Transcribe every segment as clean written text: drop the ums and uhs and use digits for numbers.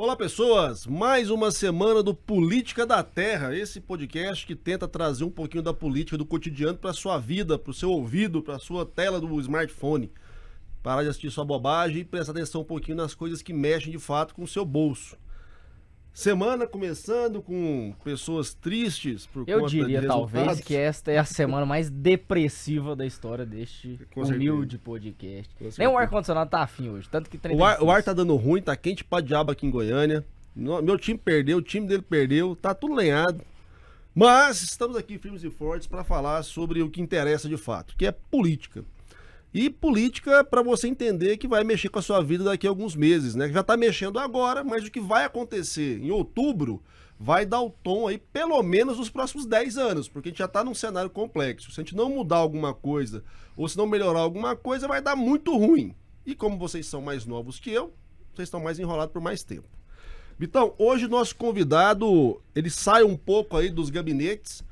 Olá, pessoas! Mais uma semana do Política da Terra, esse podcast que tenta trazer um pouquinho da política do cotidiano para sua vida, para o seu ouvido, para sua tela do smartphone. Parar de assistir sua bobagem e prestar atenção um pouquinho nas coisas que mexem de fato com o seu bolso. Semana começando com pessoas tristes por Eu conta diria de talvez resultados. que esta é a semana mais depressiva da história deste Com humilde certeza. podcast. Com Nem certeza. o ar-condicionado tá afim hoje, tanto que O ar tá dando ruim, tá quente pra diabo aqui em Goiânia. Meu time perdeu, o time dele perdeu, tá tudo lenhado. Mas estamos aqui firmes e fortes para falar sobre o que interessa de fato, que é política. E política para você entender que vai mexer com a sua vida daqui a alguns meses, né? Já está mexendo agora, mas o que vai acontecer em outubro vai dar o tom aí pelo menos nos próximos 10 anos, porque a gente já está num cenário complexo. Se a gente não mudar alguma coisa ou se não melhorar alguma coisa, vai dar muito ruim. E como vocês são mais novos que eu, vocês estão mais enrolados por mais tempo. Vitão, hoje o nosso convidado, ele sai um pouco aí dos gabinetes,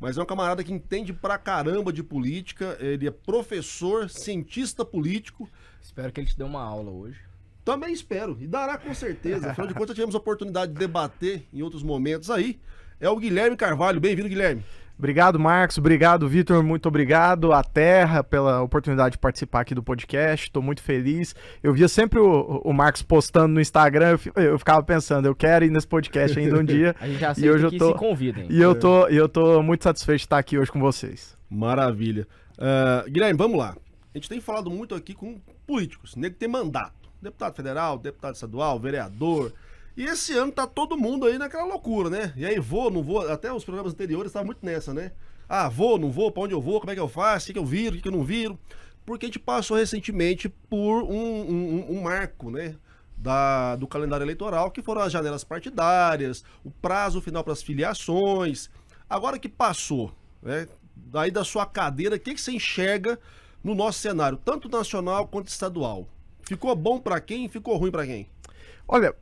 mas é um camarada que entende pra caramba de política, ele é professor, cientista político. Espero que ele te dê uma aula hoje. Também espero, e dará com certeza. Afinal de contas, tivemos a oportunidade de debater em outros momentos aí. É o Guilherme Carvalho. Bem-vindo, Guilherme. Obrigado, Marcos. Obrigado, Vitor. Muito obrigado à Terra pela oportunidade de participar aqui do podcast. Estou muito feliz. Eu via sempre o Marcos postando no Instagram. Eu ficava pensando, eu quero ir nesse podcast ainda um dia. A gente já E hoje aceita que se convidem. E eu tô muito satisfeito de estar aqui hoje com vocês. Maravilha. Guilherme, vamos lá. A gente tem falado muito aqui com políticos, nego que tem mandato. Deputado federal, deputado estadual, vereador. E esse ano tá todo mundo aí naquela loucura, né? E aí, vou, não vou. Até os programas anteriores estavam muito nessa, né? Ah, vou, não vou, pra onde eu vou, como é que eu faço, o que eu viro, o que eu não viro. Porque a gente passou recentemente por um marco, né? Do calendário eleitoral, que foram as janelas partidárias, o prazo final para as filiações. Agora que passou, né? Daí da sua cadeira, o que você enxerga no nosso cenário, tanto nacional quanto estadual? Ficou bom para quem? Ficou ruim para quem? Olha,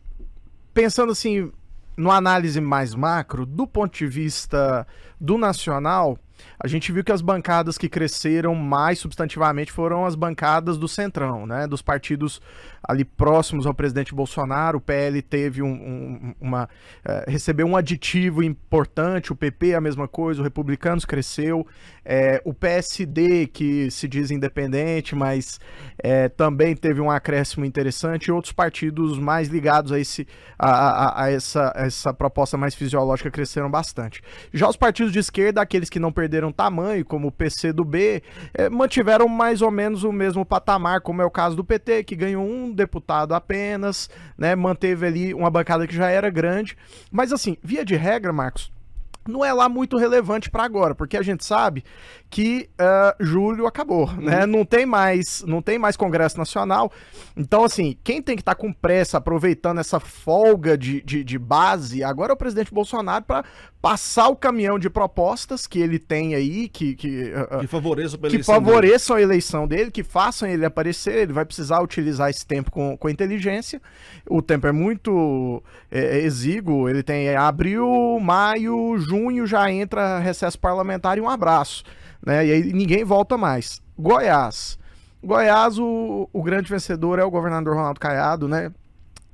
pensando assim, numa análise mais macro, do ponto de vista do nacional, a gente viu que as bancadas que cresceram mais substantivamente foram as bancadas do Centrão, né? Dos partidos ali próximos ao presidente Bolsonaro. O PL teve recebeu um aditivo importante, o PP a mesma coisa, o Republicanos cresceu, o PSD, que se diz independente, mas também teve um acréscimo interessante, e outros partidos mais ligados a essa proposta mais fisiológica cresceram bastante. Já os partidos de esquerda, aqueles que não perderam tamanho, como o PCdoB, mantiveram mais ou menos o mesmo patamar, como é o caso do PT, que ganhou um deputado apenas, né, manteve ali uma bancada que já era grande, mas assim, via de regra, Marcos, não é lá muito relevante para agora, porque a gente sabe que julho acabou, né? Não tem mais Congresso Nacional. Então, assim, quem tem que estar com pressa, aproveitando essa folga de base, agora é o presidente Bolsonaro para passar o caminhão de propostas que ele tem aí, que favoreçam a eleição dele, que façam ele aparecer. Ele vai precisar utilizar esse tempo com inteligência. O tempo é muito exíguo. Ele tem abril, maio, junho, já entra recesso parlamentar e um abraço, né? E aí ninguém volta mais. Goiás, o grande vencedor é o governador Ronaldo Caiado, né?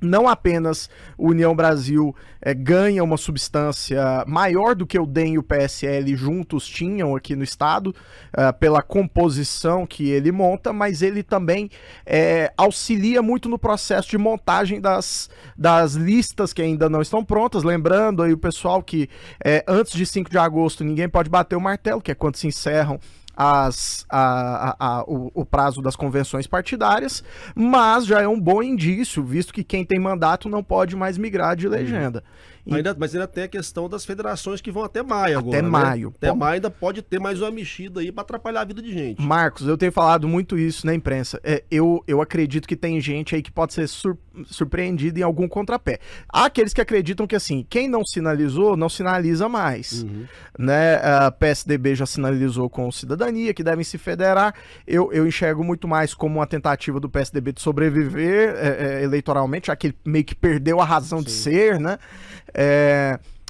Não apenas o União Brasil ganha uma substância maior do que o DEM e o PSL juntos tinham aqui no estado, pela composição que ele monta, mas ele também auxilia muito no processo de montagem das listas que ainda não estão prontas. Lembrando aí o pessoal que antes de 5 de agosto ninguém pode bater o martelo, que é quando se encerram o prazo das convenções partidárias, mas já é um bom indício, visto que quem tem mandato não pode mais migrar de legenda. Mas ainda tem a questão das federações que vão até maio agora, Até maio. Né? Até maio ainda pode ter mais uma mexida aí para atrapalhar a vida de gente. Marcos, eu tenho falado muito isso na imprensa. Eu acredito que tem gente aí que pode ser surpreendida em algum contrapé. Há aqueles que acreditam que, assim, quem não sinalizou, não sinaliza mais. Né? A PSDB já sinalizou com o Cidadania, que devem se federar. Eu enxergo muito mais como uma tentativa do PSDB de sobreviver eleitoralmente, já que ele meio que perdeu a razão de ser, né?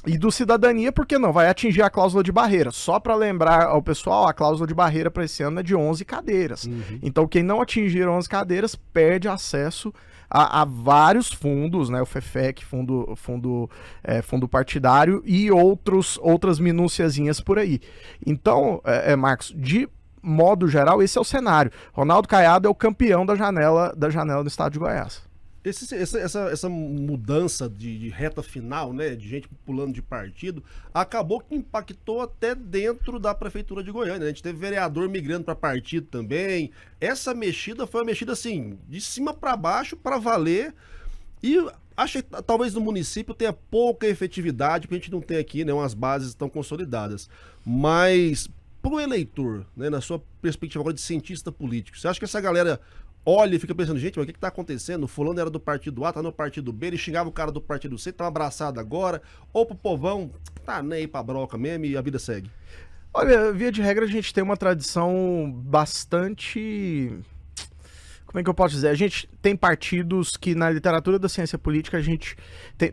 E do Cidadania, porque não vai atingir a cláusula de barreira. Só para lembrar ao pessoal, a cláusula de barreira para esse ano é de 11 cadeiras. Então, quem não atingir 11 cadeiras perde acesso a vários fundos, né? O FEFEC, fundo partidário e outras minuciazinhas por aí. Então, Marcos, de modo geral, esse é o cenário. Ronaldo Caiado é o campeão da janela do estado de Goiás. Essa mudança de reta final, né, de gente pulando de partido, acabou que impactou até dentro da prefeitura de Goiânia, né? A gente teve vereador migrando para partido também. Essa mexida foi uma mexida assim, de cima para baixo, para valer. E acho que talvez no município tenha pouca efetividade, porque a gente não tem aqui, né, umas bases tão consolidadas. Mas para o eleitor, né, na sua perspectiva agora de cientista político, você acha que essa galera olha e fica pensando, gente, mas o que tá acontecendo? O fulano era do partido A, tá no partido B, ele xingava o cara do partido C, tá um abraçado agora, ou pro povão, tá nem aí pra broca mesmo e a vida segue. Olha, via de regra a gente tem uma tradição bastante... Como é que eu posso dizer? A gente tem partidos que na literatura da ciência política a gente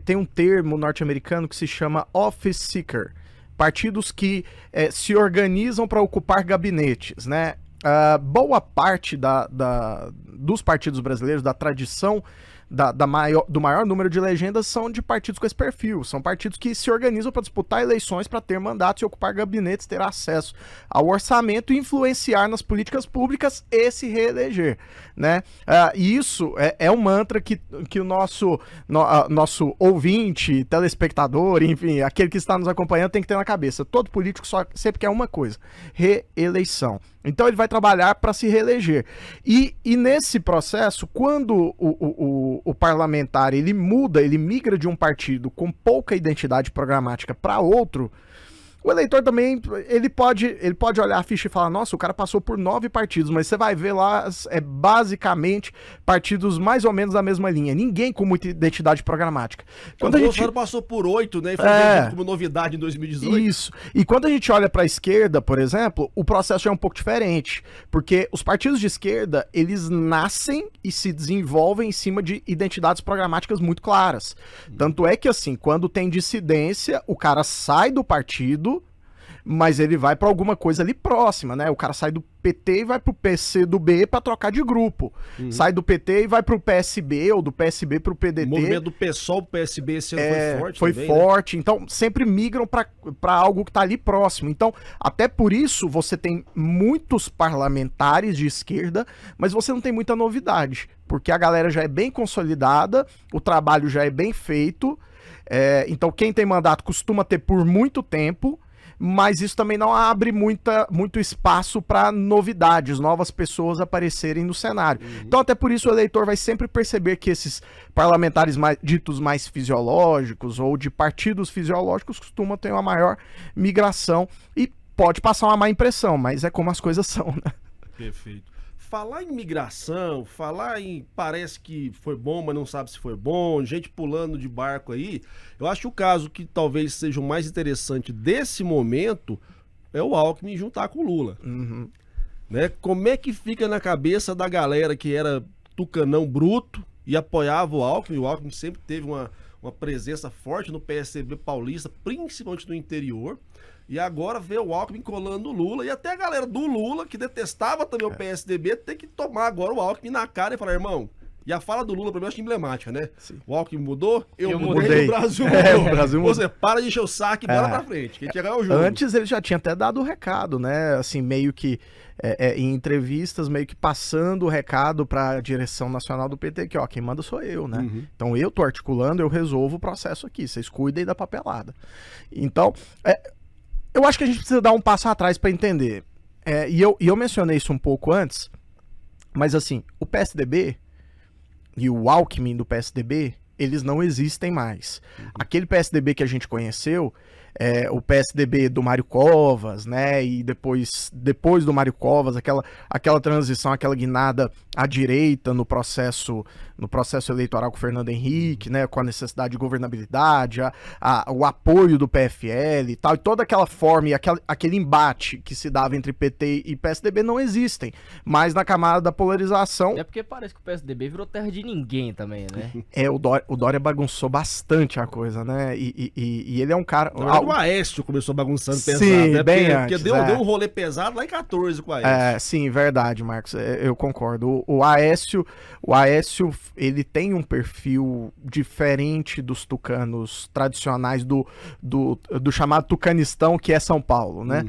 tem um termo norte-americano que se chama office seeker. Partidos que se organizam para ocupar gabinetes, né? Boa parte dos partidos brasileiros, da tradição do maior número de legendas, são de partidos com esse perfil. São partidos que se organizam para disputar eleições, para ter mandatos e ocupar gabinetes, ter acesso ao orçamento e influenciar nas políticas públicas e se reeleger, né? E isso é um mantra que o nosso ouvinte, telespectador, enfim, aquele que está nos acompanhando tem que ter na cabeça. Todo político sempre quer uma coisa: reeleição. Então ele vai trabalhar para se reeleger. E nesse processo, quando o parlamentar ele migra de um partido com pouca identidade programática para outro, o eleitor também, ele pode olhar a ficha e falar, nossa, o cara passou por 9 partidos, mas você vai ver lá, basicamente partidos mais ou menos da mesma linha. Ninguém com muita identidade programática. Quando o Bolsonaro passou por 8, né, e foi vendido como novidade em 2018. Isso. E quando a gente olha para a esquerda, por exemplo, o processo é um pouco diferente, porque os partidos de esquerda, eles nascem e se desenvolvem em cima de identidades programáticas muito claras. Tanto é que, assim, quando tem dissidência, o cara sai do partido, mas ele vai pra alguma coisa ali próxima, né? O cara sai do PT e vai pro PCdoB pra trocar de grupo. Sai do PT e vai pro PSB, ou do PSB pro PDT. O movimento do PSOL pro PSB esse ano foi forte. Foi também, forte, né? Então sempre migram pra algo que tá ali próximo. Então, até por isso, você tem muitos parlamentares de esquerda, mas você não tem muita novidade, porque a galera já é bem consolidada, o trabalho já é bem feito. Então quem tem mandato costuma ter por muito tempo, mas isso também não abre muito espaço para novidades, novas pessoas aparecerem no cenário. Então até por isso o eleitor vai sempre perceber que esses parlamentares ditos mais fisiológicos ou de partidos fisiológicos costumam ter uma maior migração e pode passar uma má impressão, mas é como as coisas são, né? Perfeito. Falar em migração, parece que foi bom, mas não sabe se foi bom, gente pulando de barco aí, eu acho que o caso que talvez seja o mais interessante desse momento é o Alckmin juntar com o Lula. Né? Como é que fica na cabeça da galera que era tucanão bruto e apoiava o Alckmin sempre teve uma presença forte no PSDB paulista, principalmente no interior. E agora vê o Alckmin colando o Lula. E até a galera do Lula, que detestava também o PSDB, tem que tomar agora o Alckmin na cara e falar, irmão, e a fala do Lula pra mim eu acho emblemática, né? Sim. O Alckmin mudou, eu mudei, o Brasil mudou. O Brasil mudou. Você para de encher o saco e bora pra frente, que a gente ganhar o jogo. Antes ele já tinha até dado o recado, né? Assim, meio que em entrevistas, meio que passando o recado pra direção nacional do PT, que ó, quem manda sou eu, né? Então eu tô articulando, eu resolvo o processo aqui, vocês cuidem da papelada. Então, eu acho que a gente precisa dar um passo atrás para entender. E eu mencionei isso um pouco antes, mas assim, o PSDB e o Alckmin do PSDB, eles não existem mais. Aquele PSDB que a gente conheceu, o PSDB do Mário Covas, né? E depois do Mário Covas, aquela transição, aquela guinada à direita no processo eleitoral com o Fernando Henrique, né? Com a necessidade de governabilidade, o apoio do PFL e tal, e toda aquela forma e aquele embate que se dava entre PT e PSDB não existem. Mas na camada da polarização... É porque parece que o PSDB virou terra de ninguém também, né? O Dória bagunçou bastante a coisa, né? E ele é um cara... O Aécio começou bagunçando pesado, sim, né? Bem porque antes, deu um rolê pesado lá em 14 com o Aécio. Sim, verdade, Marcos. Eu concordo. O Aécio ele tem um perfil diferente dos tucanos tradicionais do chamado tucanistão, que é São Paulo, né?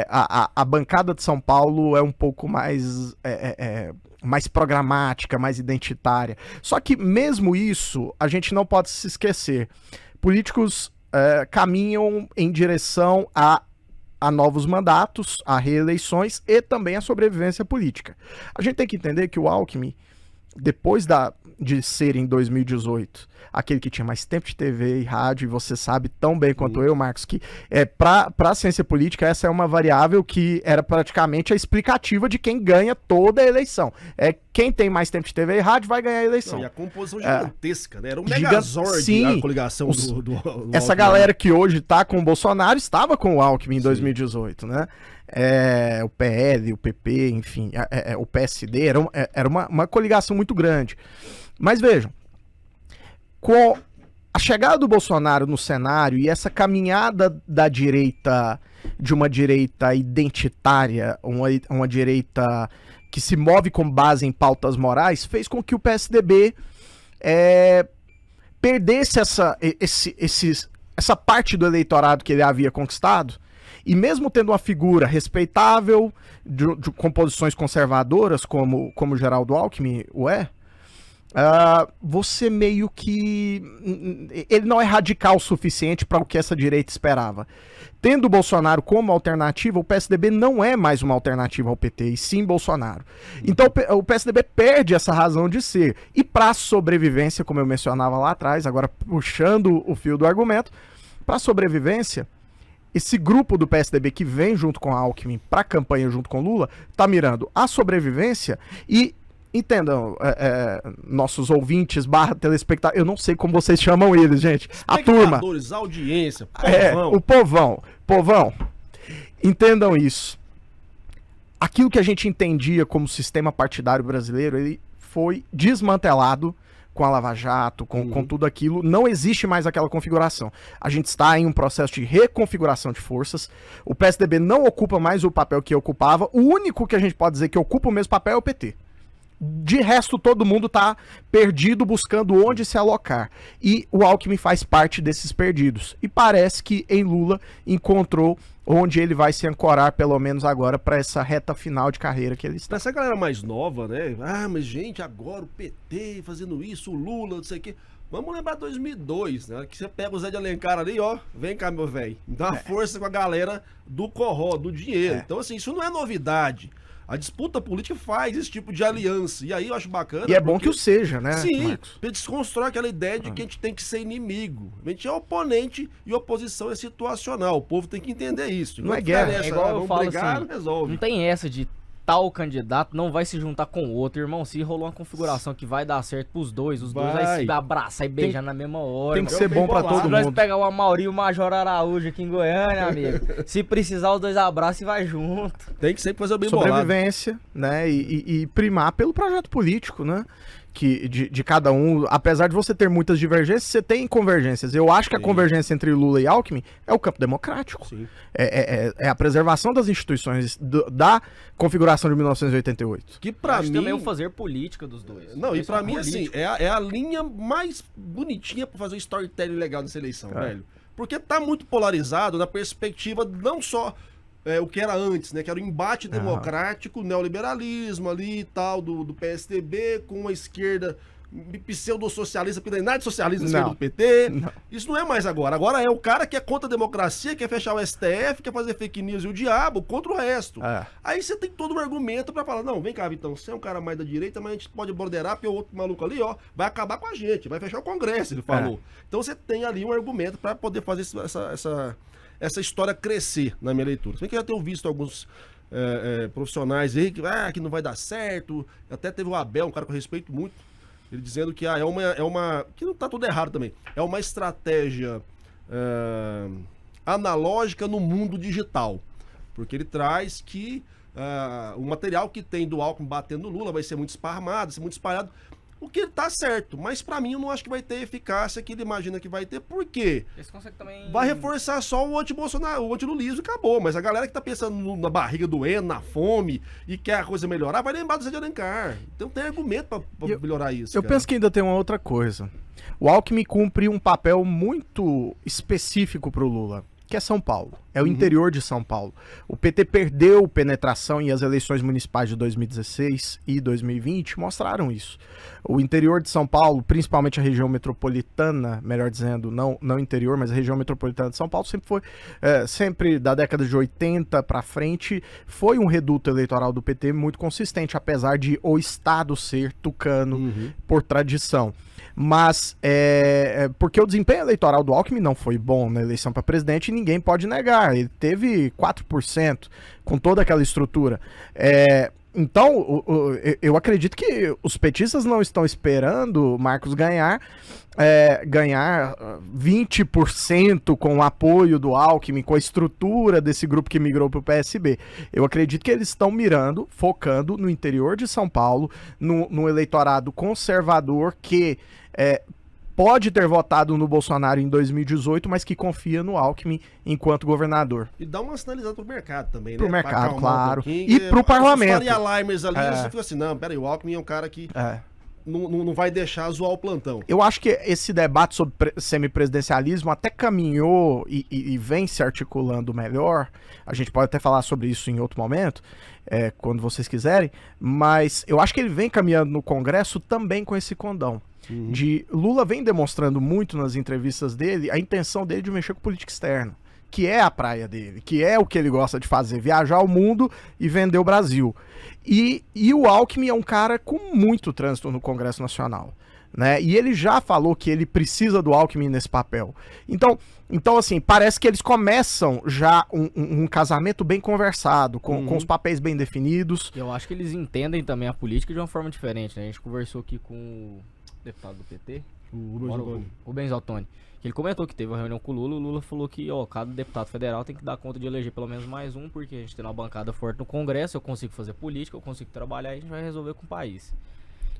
A bancada de São Paulo é um pouco mais mais programática, mais identitária. Só que mesmo isso, a gente não pode se esquecer. Políticos caminham em direção a novos mandatos, a reeleições e também a sobrevivência política. A gente tem que entender que o Alckmin, depois de ser em 2018 aquele que tinha mais tempo de TV e rádio, e você sabe tão bem quanto eu, Marcos, que para a ciência política essa é uma variável que era praticamente a explicativa de quem ganha toda a eleição. Quem tem mais tempo de TV e rádio vai ganhar a eleição. Não, e a composição gigantesca, né? Era um megazord sim, a coligação do essa Alckmin. galera que hoje tá com o Bolsonaro estava com o Alckmin em 2018, né? O PL, o PP, enfim, o PSD, era uma coligação muito grande. Mas vejam, com a chegada do Bolsonaro no cenário e essa caminhada da direita, de uma direita identitária, uma direita que se move com base em pautas morais, fez com que o PSDB perdesse essa parte do eleitorado que ele havia conquistado. E mesmo tendo uma figura respeitável, de composições conservadoras, como o Geraldo Alckmin você meio que... Ele não é radical o suficiente para o que essa direita esperava. Tendo o Bolsonaro como alternativa, o PSDB não é mais uma alternativa ao PT, e sim Bolsonaro. Então o PSDB perde essa razão de ser. E para sobrevivência, como eu mencionava lá atrás, agora puxando o fio do argumento, para sobrevivência, esse grupo do PSDB que vem junto com a Alckmin para a campanha junto com Lula, tá mirando a sobrevivência e... Entendam, nossos ouvintes / telespectadores, eu não sei como vocês chamam eles, gente. A turma. Audiência, povão. O povão. Povão, entendam isso. Aquilo que a gente entendia como sistema partidário brasileiro, ele foi desmantelado com a Lava Jato, com tudo aquilo. Não existe mais aquela configuração. A gente está em um processo de reconfiguração de forças. O PSDB não ocupa mais o papel que ocupava. O único que a gente pode dizer que ocupa o mesmo papel é o PT. De resto, todo mundo tá perdido buscando onde se alocar. E o Alckmin faz parte desses perdidos. E parece que em Lula encontrou onde ele vai se ancorar, pelo menos agora, para essa reta final de carreira que ele está. Essa galera mais nova, né? Mas gente, agora o PT fazendo isso, o Lula, não sei o quê. Vamos lembrar 2002, né? Que você pega o Zé de Alencar ali, ó. Vem cá, meu velho. Dá força com a galera do corró, do dinheiro. Então, assim, isso não é novidade. A disputa política faz esse tipo de aliança. E aí eu acho bacana. E é bom que o seja, né? Sim, Marcos? desconstrói aquela ideia de que a gente tem que ser inimigo. A gente é oponente e oposição é situacional. O povo tem que entender isso. Não é guerra. É igual eu falo assim, resolve. não tem essa de tal candidato não vai se juntar com o outro, irmão. Se rolou uma configuração que vai dar certo pros dois, os dois vai se abraçar e beijar na mesma hora. Tem que ser bom pra todo mundo. Nós pegar o Amauri e o Major Araújo aqui em Goiânia, amigo. Se precisar, os dois abraçam e vai junto. Tem que sempre fazer o bem bolado. Sobrevivência, né? E primar pelo projeto político, né? De cada um, apesar de você ter muitas divergências, você tem convergências. Eu acho que a convergência entre Lula e Alckmin é o campo democrático. É a preservação das instituições da configuração de 1988. Que pra mim também é o fazer política dos dois. Não, e pra mim, assim, é a linha mais bonitinha pra fazer um storytelling legal nessa eleição, velho. Porque tá muito polarizado na perspectiva não só o que era antes, né? Que era o embate democrático, neoliberalismo ali e tal, do PSDB, com a esquerda pseudo-socialista, porque não é nada de socialismo na esquerda do PT. Não. Isso não é mais agora. Agora é o cara que é contra a democracia, quer fechar o STF, quer fazer fake news e o diabo contra o resto. Aí você tem todo um argumento pra falar, não, vem cá, Vitão, você é um cara mais da direita, mas a gente pode borderar, porque o outro maluco ali, ó, vai acabar com a gente, vai fechar o Congresso, ele falou. Então você tem ali um argumento pra poder fazer essa história crescer na minha leitura. Se bem que eu já tenho visto alguns profissionais aí que não vai dar certo. Até teve o Abel, um cara que eu respeito muito, ele dizendo que é uma que não tá tudo errado também. É uma estratégia analógica no mundo digital. Porque ele traz que o material que tem do Alckmin batendo no Lula vai ser muito esparramado, vai ser muito espalhado. O que tá certo, mas pra mim eu não acho que vai ter eficácia que ele imagina que vai ter, por quê? Esse consegue também... Vai reforçar só o anti-Bolsonaro, o anti-lulismo e acabou. Mas a galera que tá pensando na barriga doendo, na fome e quer a coisa melhorar, vai lembrar do Zé de Alencar. Então tem argumento pra melhorar isso. Eu penso que ainda tem uma outra coisa. O Alckmin cumpre um papel muito específico pro Lula, que é São Paulo. É o interior de São Paulo. O PT perdeu penetração e as eleições municipais de 2016 e 2020 mostraram isso. O interior de São Paulo, principalmente a região metropolitana, melhor dizendo, não interior, mas a região metropolitana de São Paulo, sempre foi, sempre da década de 80 para frente, foi um reduto eleitoral do PT muito consistente, apesar de o estado ser tucano por tradição. Mas porque o desempenho eleitoral do Alckmin não foi bom na eleição para presidente e ninguém pode negar. Ele teve 4% com toda aquela estrutura. Então, eu acredito que os petistas não estão esperando Marcos ganhar 20% com o apoio do Alckmin, com a estrutura desse grupo que migrou para o PSB. Eu acredito que eles estão mirando, focando no interior de São Paulo, no eleitorado conservador que pode ter votado no Bolsonaro em 2018, mas que confia no Alckmin enquanto governador. E dá uma sinalizada pro mercado também, pro né? mercado, claro. E pro parlamento. Os Faria Limers ali, você fica assim, não, peraí, o Alckmin é um cara que não vai deixar zoar o plantão. Eu acho que esse debate sobre semipresidencialismo até caminhou e vem se articulando melhor. A gente pode até falar sobre isso em outro momento, quando vocês quiserem, mas eu acho que ele vem caminhando no Congresso também com esse condão. Lula vem demonstrando muito nas entrevistas dele a intenção dele de mexer com política externa, que é a praia dele, que é o que ele gosta de fazer, viajar ao mundo e vender o Brasil. E o Alckmin é um cara com muito trânsito no Congresso Nacional, né? E ele já falou que ele precisa do Alckmin nesse papel. Então assim, parece que eles começam já um casamento bem conversado, com os papéis bem definidos. Eu acho que eles entendem também a política de uma forma diferente, né? A gente conversou aqui com o deputado do PT, o Rubens Ottoni, que ele comentou que teve uma reunião com o Lula falou que, cada deputado federal tem que dar conta de eleger pelo menos mais um, porque a gente tem uma bancada forte no Congresso, eu consigo fazer política, eu consigo trabalhar e a gente vai resolver com o país.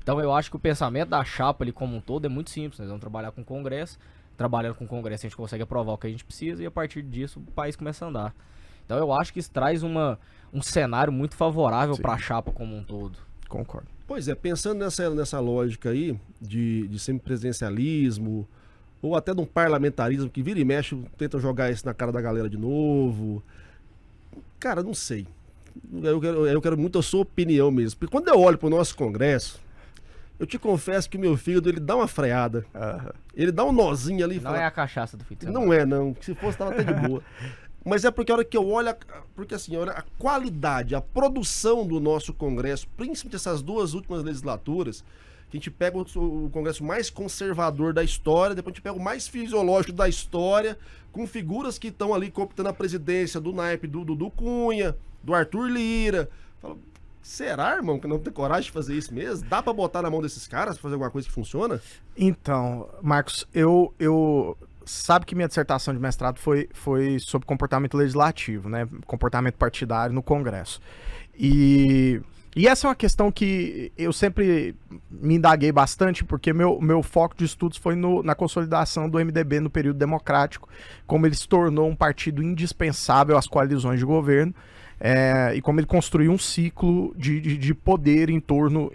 Então eu acho que o pensamento da chapa ali como um todo é muito simples, nós vamos trabalhar com o Congresso, trabalhando com o Congresso a gente consegue aprovar o que a gente precisa e a partir disso o país começa a andar. Então eu acho que isso traz um cenário muito favorável para a chapa como um todo. Concordo. Pois é, pensando nessa lógica aí de semipresidencialismo, ou até de um parlamentarismo que vira e mexe, tenta jogar isso na cara da galera de novo. Cara, não sei. Eu quero muito a sua opinião mesmo. Porque quando eu olho pro nosso Congresso, eu te confesso que o meu fígado, ele dá uma freada. Ele dá um nozinho ali. Não é a cachaça do fim de semana. Não é, não. Se fosse, tava até de boa. Mas é porque a hora que eu olho, porque assim, olha a qualidade, a produção do nosso Congresso, principalmente essas duas últimas legislaturas, que a gente pega o Congresso mais conservador da história, depois a gente pega o mais fisiológico da história, com figuras que estão ali cooptando a presidência do naipe do Dudu Cunha, do Arthur Lira. Falo, será, irmão, que não tem coragem de fazer isso mesmo? Dá pra botar na mão desses caras pra fazer alguma coisa que funciona? Então, Marcos, eu sabe que minha dissertação de mestrado foi sobre comportamento legislativo, né? Comportamento partidário no Congresso. E essa é uma questão que eu sempre me indaguei bastante, porque meu foco de estudos foi na consolidação do MDB no período democrático, como ele se tornou um partido indispensável às coalizões de governo, e como ele construiu um ciclo de poder em torno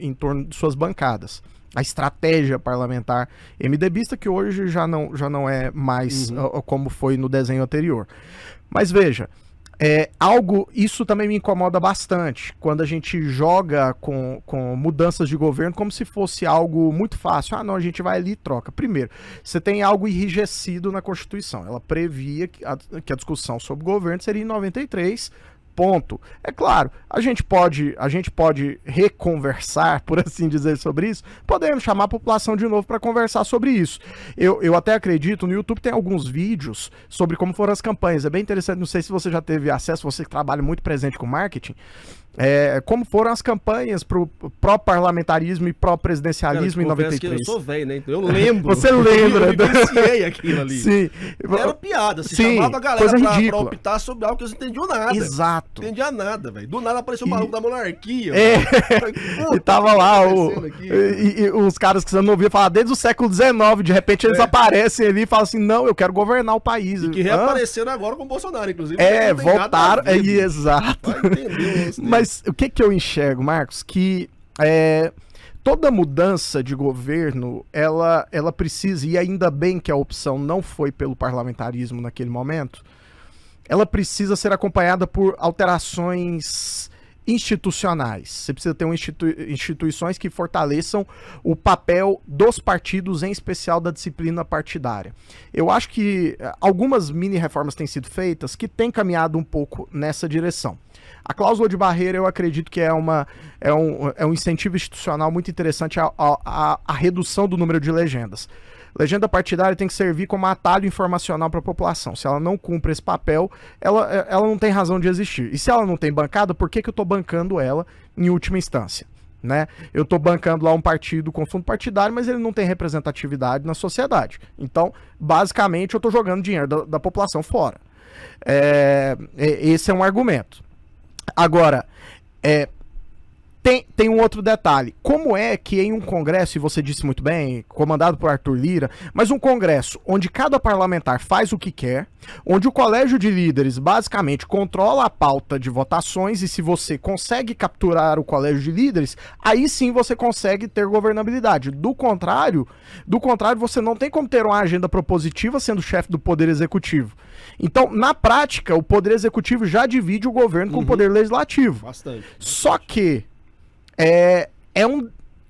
de suas bancadas. A estratégia parlamentar MDBista, que hoje já não é mais como foi no desenho anterior. Mas veja, isso também me incomoda bastante, quando a gente joga com mudanças de governo como se fosse algo muito fácil. Não, a gente vai ali e troca. Primeiro, você tem algo enrijecido na Constituição. Ela previa que a discussão sobre o governo seria em 93, ponto. É claro, a gente pode reconversar, por assim dizer, sobre isso. Podemos chamar a população de novo para conversar sobre isso. Eu até acredito, no YouTube tem alguns vídeos sobre como foram as campanhas. É bem interessante, não sei se você já teve acesso, você que trabalha muito presente com marketing, como foram as campanhas pro pró-parlamentarismo e pró-presidencialismo em eu 93. Eu sou velho, né? Então eu lembro. Você lembra? Eu vivenciei aquilo ali. Sim. Era piada. Você Sim, chamava a galera coisa pra ridícula. optar sobre algo que eles não entendiam nada. Exato. Não entendia nada, velho. Do nada apareceu o maluco da monarquia. E tava lá aqui, os caras que você não ouvia falar desde o século XIX, de repente eles aparecem ali e falam assim, não, eu quero governar o país. E que reapareceram agora com o Bolsonaro, inclusive. Voltaram. Vai Exato. entender. Mas o que eu enxergo, Marcos, que toda mudança de governo, ela precisa, e ainda bem que a opção não foi pelo parlamentarismo naquele momento, ela precisa ser acompanhada por alterações institucionais. Você precisa ter instituições que fortaleçam o papel dos partidos, em especial da disciplina partidária. Eu acho que algumas mini-reformas têm sido feitas que têm caminhado um pouco nessa direção. A cláusula de barreira, eu acredito que é um incentivo institucional muito interessante à redução do número de legendas. Legenda partidária tem que servir como atalho informacional para a população. Se ela não cumpre esse papel, ela não tem razão de existir. E se ela não tem bancada, por que eu estou bancando ela em última instância? Né? Eu estou bancando lá um partido com fundo partidário, mas ele não tem representatividade na sociedade. Então, basicamente, eu estou jogando dinheiro da população fora. Esse é um argumento. Agora, tem um outro detalhe. Como é que em um congresso, e você disse muito bem, comandado por Arthur Lira, mas um congresso onde cada parlamentar faz o que quer, onde o colégio de líderes basicamente controla a pauta de votações, e se você consegue capturar o colégio de líderes, aí sim você consegue ter governabilidade. Do contrário, você não tem como ter uma agenda propositiva sendo chefe do Poder Executivo. Então, na prática, o Poder Executivo já divide o governo com o Poder Legislativo. Bastante. Só que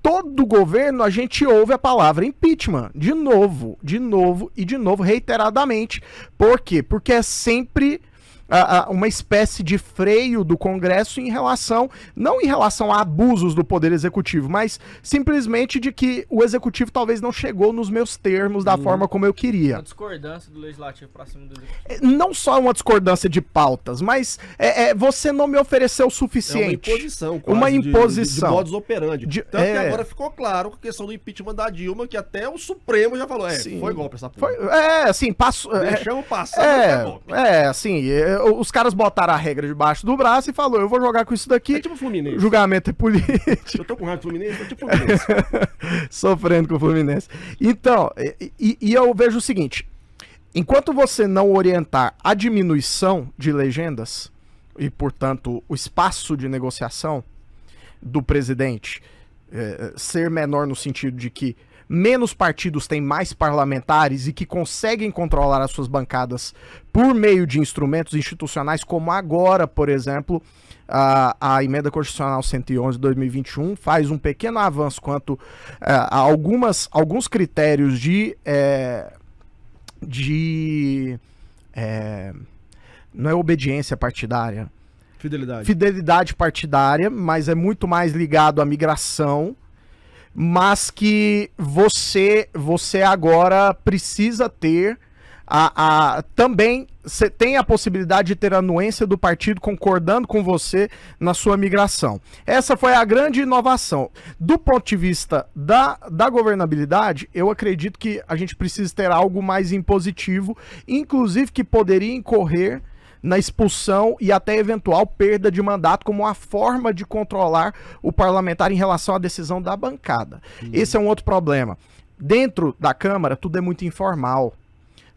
todo governo a gente ouve a palavra impeachment de novo, reiteradamente. Por quê? Porque é sempre uma espécie de freio do Congresso não em relação a abusos do Poder Executivo, mas simplesmente de que o Executivo talvez não chegou nos meus termos da forma como eu queria. Uma discordância do Legislativo para cima do Executivo. Não só uma discordância de pautas, mas você não me ofereceu o suficiente. É uma imposição. Quase, uma imposição. De modus operandi. Tanto que agora ficou claro com a questão do impeachment da Dilma, que até o Supremo já falou, foi golpe essa porra. Assim, passou... Deixamos passar, mas foi golpe. Assim, os caras botaram a regra debaixo do braço e falou, eu vou jogar com isso daqui. É tipo Fluminense. Julgamento é político. Eu tô com raiva do Fluminense, é tipo Fluminense. Sofrendo com o Fluminense. Então, e eu vejo o seguinte, enquanto você não orientar a diminuição de legendas, e portanto o espaço de negociação do presidente ser menor no sentido de que menos partidos têm mais parlamentares e que conseguem controlar as suas bancadas por meio de instrumentos institucionais, como agora, por exemplo, a Emenda Constitucional 111 de 2021 faz um pequeno avanço quanto a alguns critérios não é obediência partidária. Fidelidade partidária, mas é muito mais ligado à migração, mas que você agora precisa ter também você tem a possibilidade de ter a anuência do partido concordando com você na sua migração. Essa foi a grande inovação. Do ponto de vista da governabilidade, eu acredito que a gente precisa ter algo mais impositivo, inclusive que poderia incorrer na expulsão e até eventual perda de mandato como uma forma de controlar o parlamentar em relação à decisão da bancada. Esse é um outro problema. Dentro da Câmara, tudo é muito informal.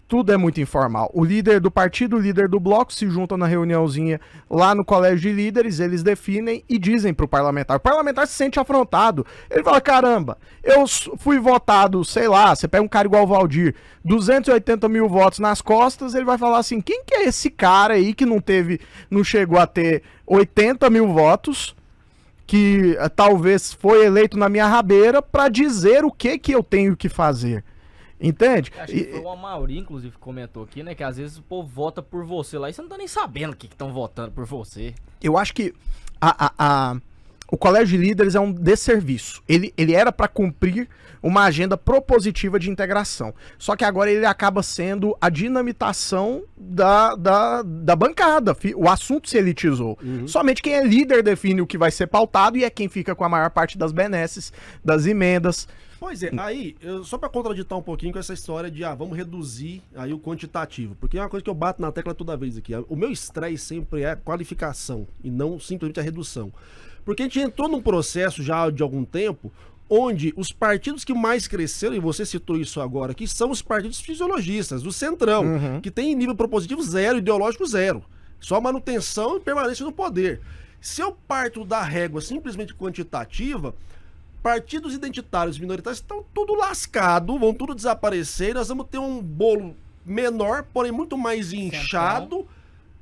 Tudo é muito informal. O líder do partido, o líder do bloco se juntam na reuniãozinha lá no colégio de líderes, eles definem e dizem pro parlamentar. O parlamentar se sente afrontado. Ele fala, caramba, eu fui votado, sei lá, você pega um cara igual o Valdir, 280 mil votos nas costas, ele vai falar assim, quem que é esse cara aí que não chegou a ter 80 mil votos, que talvez foi eleito na minha rabeira, para dizer o que eu tenho que fazer? Entende? Acho que foi o Amauri, inclusive, que comentou aqui, né? Que às vezes o povo vota por você lá e você não tá nem sabendo o que estão votando por você. Eu acho que o colégio de líderes é um desserviço. Ele era para cumprir uma agenda propositiva de integração. Só que agora ele acaba sendo a dinamitação da bancada. O assunto se elitizou. Somente quem é líder define o que vai ser pautado e é quem fica com a maior parte das benesses, das emendas. Pois é, aí, só para contraditar um pouquinho com essa história de, vamos reduzir aí o quantitativo, porque é uma coisa que eu bato na tecla toda vez aqui, o meu estresse sempre é a qualificação e não simplesmente a redução. Porque a gente entrou num processo já de algum tempo, onde os partidos que mais cresceram, e você citou isso agora aqui, são os partidos fisiologistas, do Centrão, que tem nível propositivo zero, ideológico zero, só manutenção e permanência no poder. Se eu parto da régua simplesmente quantitativa, partidos identitários minoritários estão tudo lascado, vão tudo desaparecer, nós vamos ter um bolo menor, porém muito mais inchado,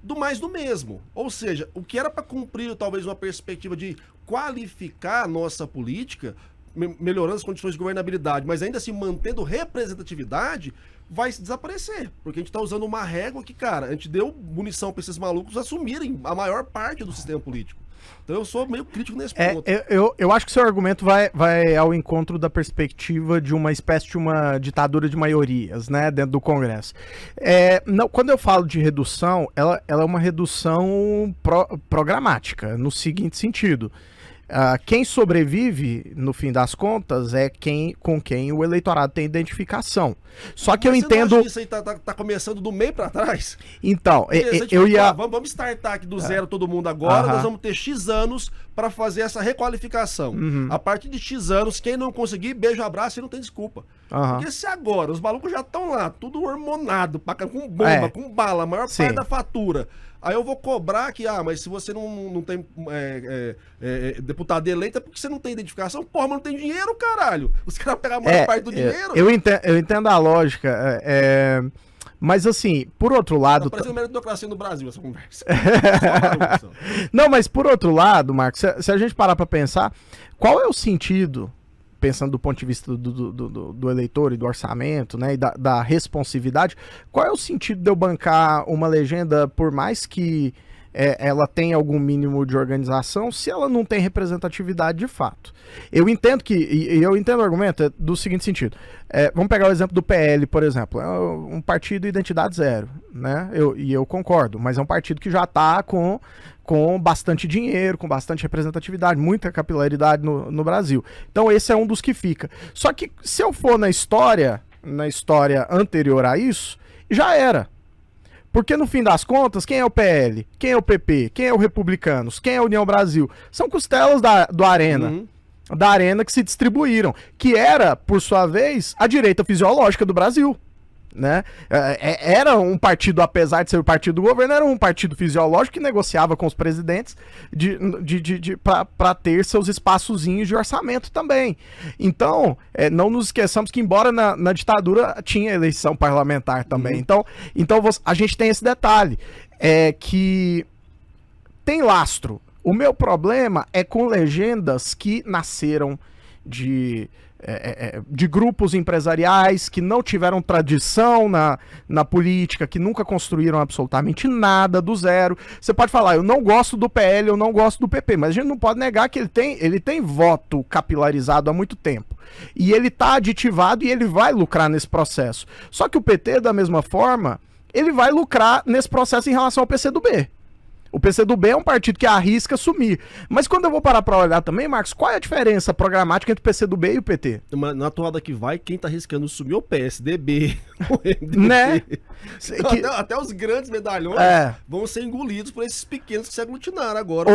do mais do mesmo. Ou seja, o que era para cumprir talvez uma perspectiva de qualificar a nossa política, melhorando as condições de governabilidade, mas ainda assim mantendo representatividade, vai desaparecer. Porque a gente está usando uma régua que, cara, a gente deu munição para esses malucos assumirem a maior parte do sistema político. Então eu sou meio crítico nesse ponto. Eu acho que seu argumento vai ao encontro da perspectiva de uma espécie de uma ditadura de maiorias, né, dentro do Congresso. Quando eu falo de redução, ela é uma redução programática, no seguinte sentido. Quem sobrevive, no fim das contas, é com quem o eleitorado tem identificação. Só que eu entendo... Não acha que isso aí tá começando do meio para trás? Então, eu ia... Vamos startar aqui do zero todo mundo agora, nós vamos ter X anos para fazer essa requalificação. A partir de X anos, quem não conseguir, beijo, abraço e não tem desculpa. Porque se agora os malucos já estão lá, tudo hormonado, com bomba, com bala, a maior parte da fatura... Aí eu vou cobrar que, mas se você não tem deputado eleito é porque você não tem identificação. Porra, mas não tem dinheiro, caralho. Os caras pegam a maior parte do dinheiro. Eu entendo a lógica, mas assim, por outro lado... Tá parecendo meritocracia no Brasil essa conversa. Não, mas por outro lado, Marcos, se a gente parar pra pensar, qual é o sentido... pensando do ponto de vista do eleitor e do orçamento, né, e da responsividade, qual é o sentido de eu bancar uma legenda, por mais que ela tenha algum mínimo de organização, se ela não tem representatividade de fato? Eu entendo eu entendo o argumento do seguinte sentido. Vamos pegar o exemplo do PL, por exemplo. É um partido identidade zero, né? Eu concordo, mas é um partido que já está com bastante dinheiro, com bastante representatividade, muita capilaridade no Brasil. Então esse é um dos que fica. Só que se eu for na história anterior a isso, já era. Porque no fim das contas, quem é o PL? Quem é o PP? Quem é o Republicanos? Quem é a União Brasil? São costelas do Arena. Da Arena que se distribuíram. Que era, por sua vez, a direita fisiológica do Brasil. Né? Era um partido, apesar de ser o partido do governo, era um partido fisiológico que negociava com os presidentes para ter seus espaçozinhos de orçamento também. Então, não nos esqueçamos que, embora na ditadura tinha eleição parlamentar também. Então a gente tem esse detalhe, que tem lastro. O meu problema é com legendas que nasceram de grupos empresariais que não tiveram tradição na política, que nunca construíram absolutamente nada do zero. Você pode falar, eu não gosto do PL, eu não gosto do PP, mas a gente não pode negar que ele tem voto capilarizado há muito tempo. E ele está aditivado e ele vai lucrar nesse processo. Só que o PT, da mesma forma, ele vai lucrar nesse processo em relação ao PCdoB. O PCdoB é um partido que arrisca sumir. Mas quando eu vou parar pra olhar também, Marcos, qual é a diferença programática entre o PCdoB e o PT? Na toada que vai, quem tá arriscando sumir é o PSDB, o MDB. Né? Então, até os grandes medalhões vão ser engolidos por esses pequenos que se aglutinaram agora.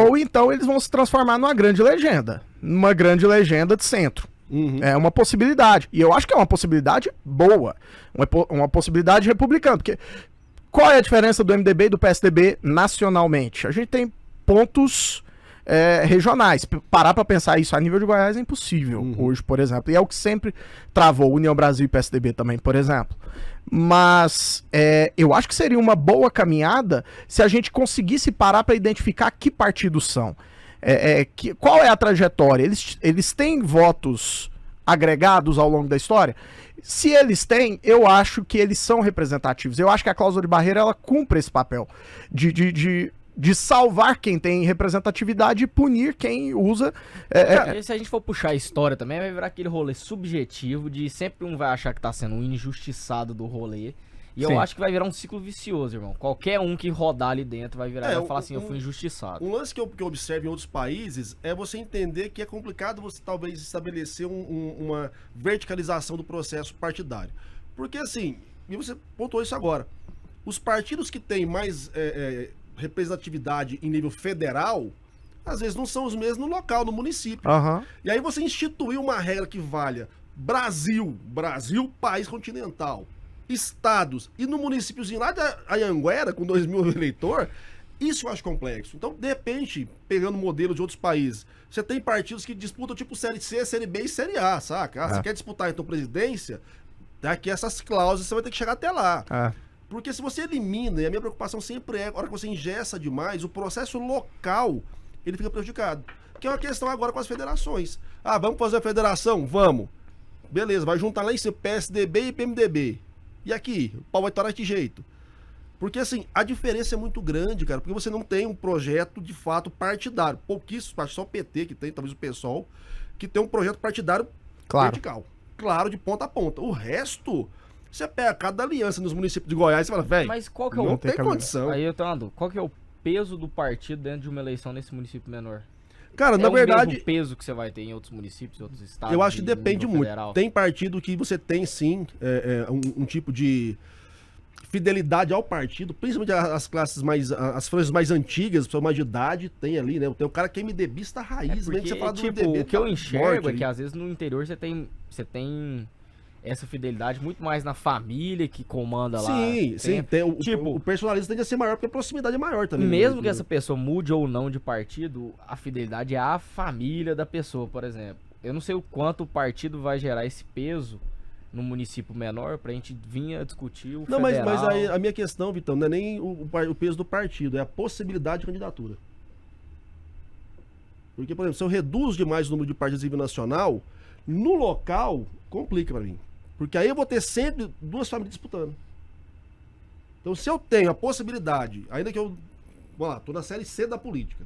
Ou então eles vão se transformar numa grande legenda. Numa grande legenda de centro. É uma possibilidade. E eu acho que é uma possibilidade boa. Uma possibilidade republicana. Porque... qual é a diferença do MDB e do PSDB nacionalmente? A gente tem pontos regionais. Parar para pensar isso a nível de Goiás é impossível hoje, por exemplo. E é o que sempre travou União Brasil e PSDB também, por exemplo. Mas eu acho que seria uma boa caminhada se a gente conseguisse parar para identificar que partidos são. Qual é a trajetória? Eles têm votos agregados ao longo da história? Se eles têm, eu acho que eles são representativos. Eu acho que a cláusula de barreira, ela cumpre esse papel de de salvar quem tem representatividade e punir quem usa. E se a gente for puxar a história também, vai virar aquele rolê subjetivo de sempre um vai achar que tá sendo um injustiçado do rolê. E Sim. eu acho que vai virar um ciclo vicioso, irmão. Qualquer um que rodar ali dentro vai virar e vai falar assim, eu fui injustiçado. Um lance que eu observo em outros países é você entender que é complicado você talvez estabelecer uma verticalização do processo partidário. Porque assim, e você pontuou isso agora, os partidos que têm mais representatividade em nível federal, às vezes não são os mesmos no local, no município. Aham. E aí você instituir uma regra que valha Brasil, país continental, estados, e no municípiozinho lá de Anhanguera, com 2.000 eleitores, isso eu acho complexo. Então, de repente, pegando modelo de outros países, você tem partidos que disputam tipo Série C, Série B e Série A, saca? Você quer disputar então presidência, daqui essas cláusulas você vai ter que chegar até lá. Porque se você elimina, e a minha preocupação sempre é, a hora que você engessa demais, o processo local, ele fica prejudicado. Que é uma questão agora com as federações. Ah, vamos fazer a federação? Vamos. Beleza, vai juntar lá em cima PSDB e PMDB. E aqui, o pau vai torar de jeito. Porque assim, a diferença é muito grande, cara, porque você não tem um projeto de fato partidário. Pouquíssimos partidos, só o PT que tem, talvez o PSOL, que tem um projeto partidário vertical. Claro, de ponta a ponta. O resto, você pega cada aliança nos municípios de Goiás e fala, velho, Mas qual que é não o... tem condição. Aí eu tô andando. Qual que é o peso do partido dentro de uma eleição nesse município menor? Cara, É na o verdade, mesmo peso que você vai ter em outros municípios, outros estados? eu acho que no depende nível muito. federal? Tem partido que você tem sim um tipo de fidelidade ao partido, principalmente as classes mais, as franjas mais antigas, pessoas mais de idade, tem ali, né? Tem o cara que é MDBista raiz, mesmo que você fala do tipo, MDB, o que eu tá enxergo morto é ali. que às vezes no interior você tem essa fidelidade muito mais na família que comanda lá. Sim, sim. Tem, tipo, o personalismo tende a ser maior porque a proximidade é maior também. mesmo né? que essa pessoa mude ou não de partido, a fidelidade é à família da pessoa, por exemplo. Eu não sei o quanto o partido vai gerar esse peso no município menor pra gente vir a discutir o Não, federal. mas aí a minha questão, Vitão, não é nem o peso do partido, é a possibilidade de candidatura. Porque, por exemplo, se eu reduzo demais o número de partidos a nível nacional, no local, complica pra mim. Porque aí eu vou ter sempre duas famílias disputando. Então, se eu tenho a possibilidade, ainda que eu, vamos lá, tô na série C da política,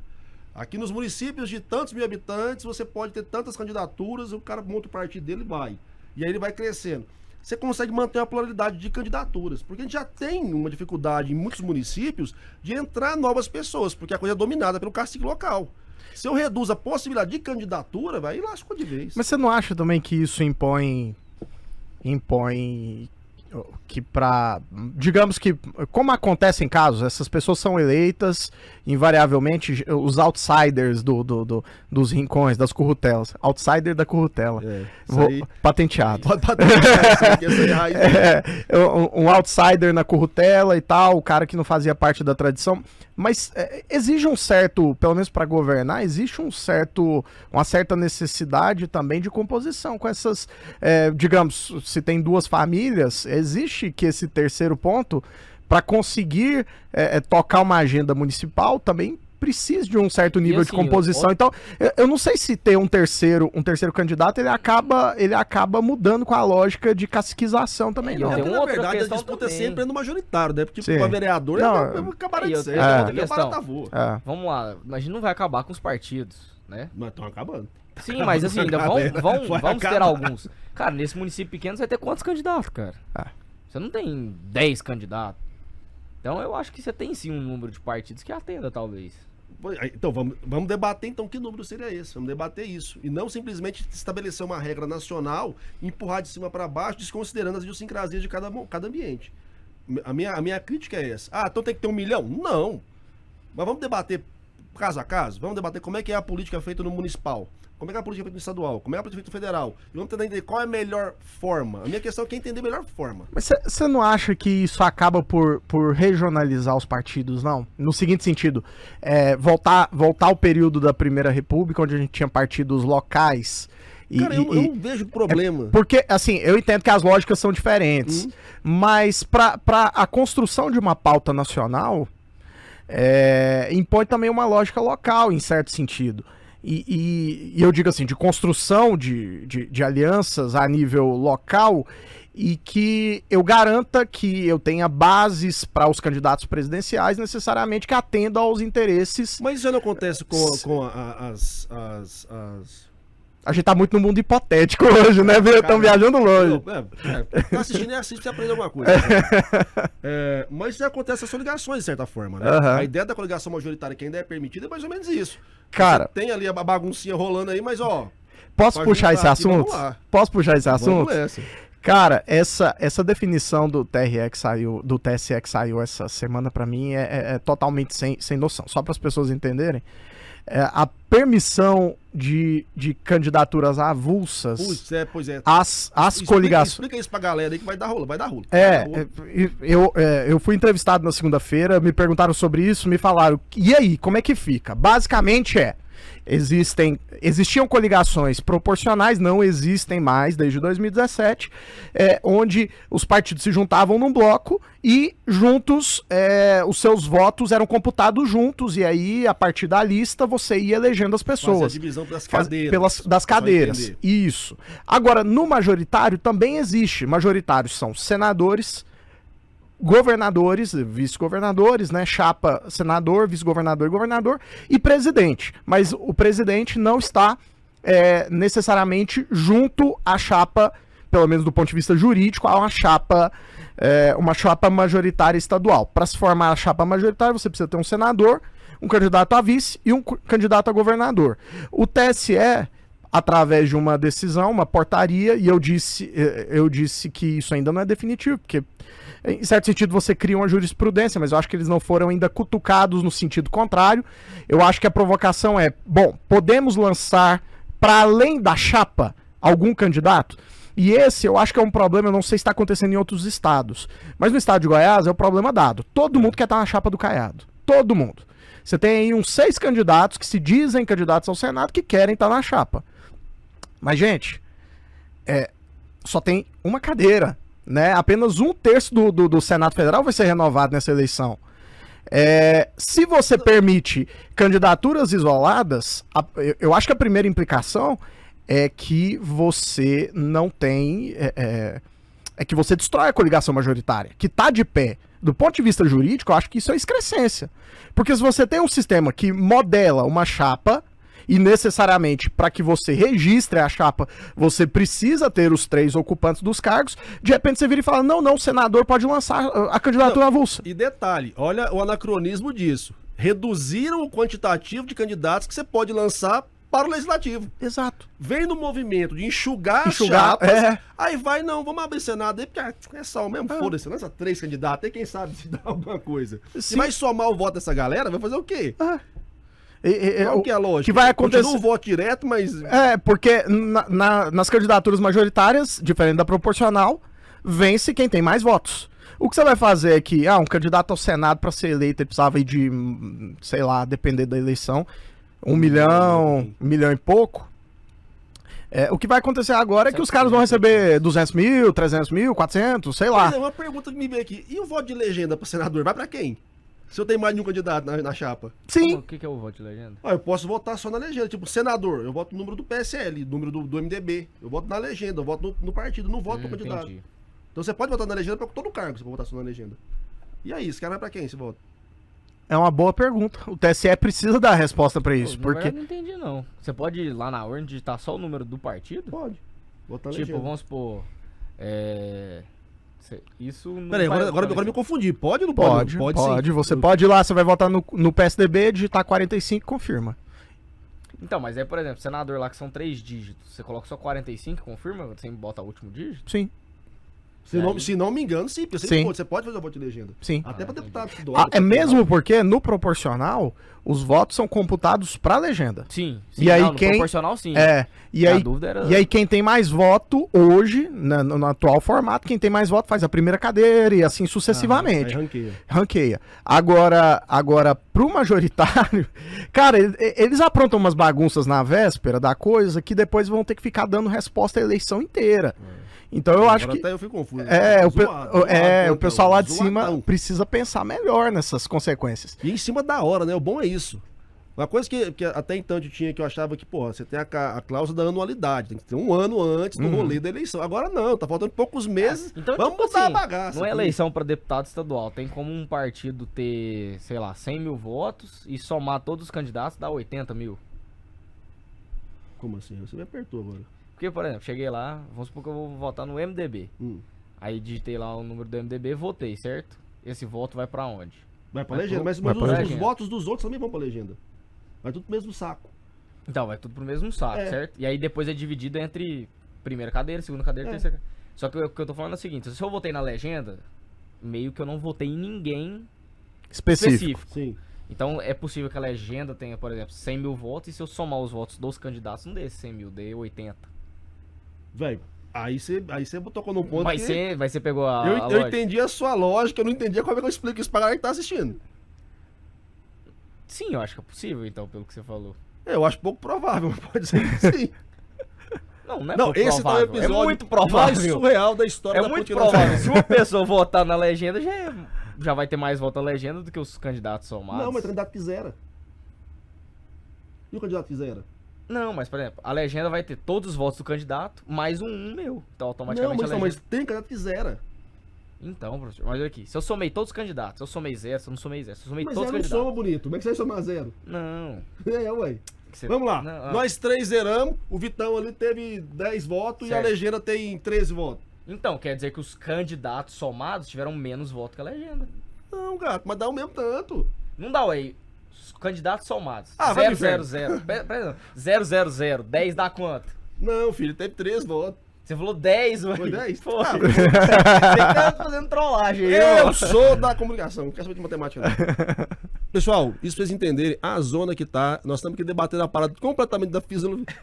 aqui nos municípios de tantos mil habitantes, você pode ter tantas candidaturas, o cara monta o partido dele e vai. E aí ele vai crescendo. Você consegue manter uma pluralidade de candidaturas. Porque a gente já tem uma dificuldade em muitos municípios de entrar novas pessoas, porque a coisa é dominada pelo cacique local. Se eu reduzo a possibilidade de candidatura, vai e lascou de vez. Mas você não acha também que isso impõe que digamos que, como acontece em casos, essas pessoas são eleitas, invariavelmente, os outsiders dos rincões, das currutelas. Outsider da currutela. Isso aí, Patenteado. pode patentear, porque essa aí é a raiz. Um outsider na currutela e tal, o cara que não fazia parte da tradição. Mas exige um certo, pelo menos para governar, existe uma certa necessidade também de composição com essas, digamos, se tem duas famílias, existe que esse terceiro ponto, para conseguir tocar uma agenda municipal, também precisa de um certo nível de assim, composição. Então, eu não sei se ter um terceiro candidato, ele acaba mudando com a lógica de caciquização também, não. Tem Porque, na outra verdade, a questão disputa é também. sempre no majoritário, né? Tipo, Sim. pra vereador, Não, é uma cabaré e de eu sério. tenho outra É uma questão. barata voa. Vamos lá, mas a gente não vai acabar com os partidos, né? Mas estão acabando. Sim, mas assim, ainda Vai vamos ter acabar. alguns. Cara, nesse município pequeno você vai ter quantos candidatos, cara? Você não tem 10 candidatos. Então eu acho que você tem sim um número de partidos que atenda, talvez. Então, vamos debater então que número seria esse. Vamos debater isso. E não simplesmente estabelecer uma regra nacional, empurrar de cima para baixo, desconsiderando as idiosincrasias de cada ambiente. A minha crítica é essa. Ah, então tem que ter 1 milhão? Não. Mas vamos debater caso a caso? Vamos debater como é que é a política feita no municipal. Como é que é a política feita no estadual? Como é a política feita no federal? E vamos tentar entender qual é a melhor forma. A minha questão é entender a melhor forma. Mas você não acha que isso acaba por regionalizar os partidos, não? No seguinte sentido, voltar ao período da Primeira República, onde a gente tinha partidos locais. Cara, eu não vejo problema. Porque, assim, eu entendo que as lógicas são diferentes, mas para a construção de uma pauta nacional, impõe também uma lógica local, em certo sentido. E eu digo assim, de construção de alianças a nível local, e que eu garanta que eu tenha bases para os candidatos presidenciais necessariamente que atendam aos interesses. Mas isso não acontece com A gente tá muito no mundo hipotético hoje, né? Estamos viajando longe. Tá assistindo e assiste pra aprender alguma coisa. Mas isso acontece as coligações, de certa forma, né? Uhum. A ideia da coligação majoritária que ainda é permitida é mais ou menos isso. Cara, você tem ali a baguncinha rolando aí, mas ó... Posso puxar esse assunto? Posso puxar esse assunto? Cara, essa definição do TRE que saiu, do TSE que saiu essa semana, pra mim, é totalmente sem noção. Só para as pessoas entenderem, a permissão de candidaturas avulsas, Pois é. As coligações... Explica isso pra galera aí que vai dar rolo. Eu fui entrevistado na segunda-feira, me perguntaram sobre isso, me falaram, e aí, como é que fica? Basicamente existiam coligações proporcionais, não existem mais desde 2017, onde os partidos se juntavam num bloco e juntos os seus votos eram computados juntos, e aí a partir da lista você ia elegendo as pessoas. Fazer a divisão das cadeiras. Das cadeiras, isso. Agora, no majoritário também existe. Majoritários são senadores, governadores, vice-governadores, né, chapa senador, vice-governador e governador, e presidente, mas o presidente não está necessariamente junto à chapa, pelo menos do ponto de vista jurídico, a uma chapa majoritária estadual. Para se formar a chapa majoritária, você precisa ter um senador, um candidato a vice e um candidato a governador. O TSE, através de uma decisão, uma portaria, e eu disse que isso ainda não é definitivo, porque em certo sentido você cria uma jurisprudência, mas eu acho que eles não foram ainda cutucados no sentido contrário. Eu acho que a provocação podemos lançar para além da chapa algum candidato? E esse eu acho que é um problema, eu não sei se está acontecendo em outros estados, mas no estado de Goiás é o problema dado. Todo mundo quer estar na chapa do Caiado. Todo mundo. Você tem aí uns 6 candidatos que se dizem candidatos ao Senado que querem estar na chapa. Mas, gente, só tem uma cadeira, né? Apenas 1/3 do Senado Federal vai ser renovado nessa eleição. Se você permite candidaturas isoladas, eu acho que a primeira implicação é que você não tem... que você destrói a coligação majoritária, que está de pé. Do ponto de vista jurídico, eu acho que isso é excrescência. Porque se você tem um sistema que modela uma chapa, e necessariamente para que você registre a chapa, você precisa ter os 3 ocupantes dos cargos, de repente você vira e fala, não, o senador pode lançar a candidatura avulsa. E detalhe, olha o anacronismo disso. Reduziram o quantitativo de candidatos que você pode lançar para o legislativo. Exato. Vem no movimento de enxugar as chapas, aí vamos abrir Senado aí, porque é só mesmo, foda-se, lança 3 candidatos aí, quem sabe se dá alguma coisa. Sim. Se vai somar o voto dessa galera, vai fazer o quê? Qual que é a lógica? Que vai acontecer... Continua o voto direto, mas... porque nas candidaturas majoritárias, diferente da proporcional, vence quem tem mais votos. O que você vai fazer é que, um candidato ao Senado para ser eleito, ele precisava ir de, sei lá, depender da eleição, 1 milhão e pouco. O que vai acontecer agora é que os caras vão receber 200 mil, 300 mil, 400, sei lá. Mas uma pergunta que me veio aqui, e o voto de legenda para senador, vai para quem? Se eu tenho mais de um candidato na chapa. Sim. O que é o voto de legenda? Eu posso votar só na legenda. Tipo, senador, eu voto no número do PSL, número do MDB. Eu voto na legenda, eu voto no partido, não voto pro candidato. Entendi. Então você pode votar na legenda para todo cargo, se for votar só na legenda. E aí, esse cara vai pra quem esse voto? É uma boa pergunta. O TSE precisa dar a resposta pra isso. Porque... não entendi, não. Você pode ir lá na urna digitar só o número do partido? Pode. Votar na tipo, legenda. vamos supor... Isso não Peraí, agora me confundi. Pode ou não pode? Pode. Sim. Você pode ir lá, você vai votar no PSDB, digitar 45 e confirma. Então, mas aí, por exemplo, senador lá que são 3 dígitos, você coloca só 45 e confirma? Você bota o último dígito? Sim. Se não me engano, sim. Porque você pode fazer o voto de legenda. Sim. Até pra deputado. Mesmo porque no proporcional, os votos são computados pra legenda. Sim. E aí no quem... proporcional, sim. E aí quem tem mais voto hoje, no atual formato, quem tem mais voto faz a primeira cadeira e assim sucessivamente. Aí ranqueia. Agora, pro majoritário, cara, eles aprontam umas bagunças na véspera da coisa que depois vão ter que ficar dando resposta a eleição inteira. Então eu acho que... Até eu fico confuso. O pessoal lá de cima precisa pensar melhor nessas consequências. E em cima da hora, né? O bom é isso. Uma coisa que até então tinha, que eu achava que, porra, você tem a cláusula da anualidade, tem que ter um ano antes do rolê da eleição. Agora não, tá faltando poucos meses, Então, vamos tipo mudar assim, a bagaça. não é aqui. eleição pra deputado estadual. Tem como um partido ter, sei lá, 100 mil votos e somar todos os candidatos dá 80 mil. Como assim? Você me apertou agora. Porque, por exemplo, cheguei lá, vamos supor que eu vou votar no MDB. Aí digitei lá o número do MDB, votei, certo? Esse voto vai pra onde? Vai pra Vai legenda, pro- mas vai pra os legenda. votos dos outros também vão pra legenda. Vai tudo pro mesmo saco. Então, vai tudo pro mesmo saco, É. certo? E aí depois é dividido entre primeira cadeira, segunda cadeira, É. terceira cadeira. Só que o que eu tô falando é o seguinte, se eu votei na legenda, meio que eu não votei em ninguém Específico. específico. Sim. Então é possível que a legenda tenha, por exemplo, 100 mil votos, e se eu somar os votos dos candidatos, não dê 100 mil, dê 80. Velho, aí você tocou num ponto Mas que... você pegou a Eu lógica. entendi a sua lógica, eu não entendi como é que eu explico isso pra galera que tá assistindo. Sim, eu acho que é possível, então, pelo que você falou. Eu acho pouco provável, mas pode ser que sim. Não é Não, pouco esse tá o provável. episódio É muito mais provável. surreal da história É da muito política provável. nacional. Se uma pessoa votar na legenda, já vai ter mais voto na legenda do que os candidatos somados. Não, mas o candidato quisera. E o candidato quisera? Não, mas, por exemplo, a legenda vai ter todos os votos do candidato, mais um meu. Então, Não, automaticamente mas, a legenda... tem candidato quisera. Então, professor, mas olha aqui. Se eu somei todos os candidatos, se eu somei zero, se eu não somei zero, se eu somei Mas todos zero os não candidatos... soma bonito. Como é que você vai somar zero? Não. É, ué. Que você- Vamos lá. Não, Nós três zeramos, o Vitão ali teve 10 votos e a Certo. legenda tem 13 votos. Então, quer dizer que os candidatos somados tiveram menos votos que a legenda. Não, gato, mas dá o mesmo tanto. Não dá, ué. Os candidatos somados. Ah, vai pro 000. inferno. Pera, 000. 10 dá quanto? Não, filho, teve 3 votos. Você falou 10, ué. Foi 10? Foi. Ah, Você que tá fazendo trollagem aí, eu mano. sou da comunicação, não quero saber de matemática não. Pessoal, isso pra vocês entenderem a zona que tá, nós estamos aqui debatendo a parada completamente da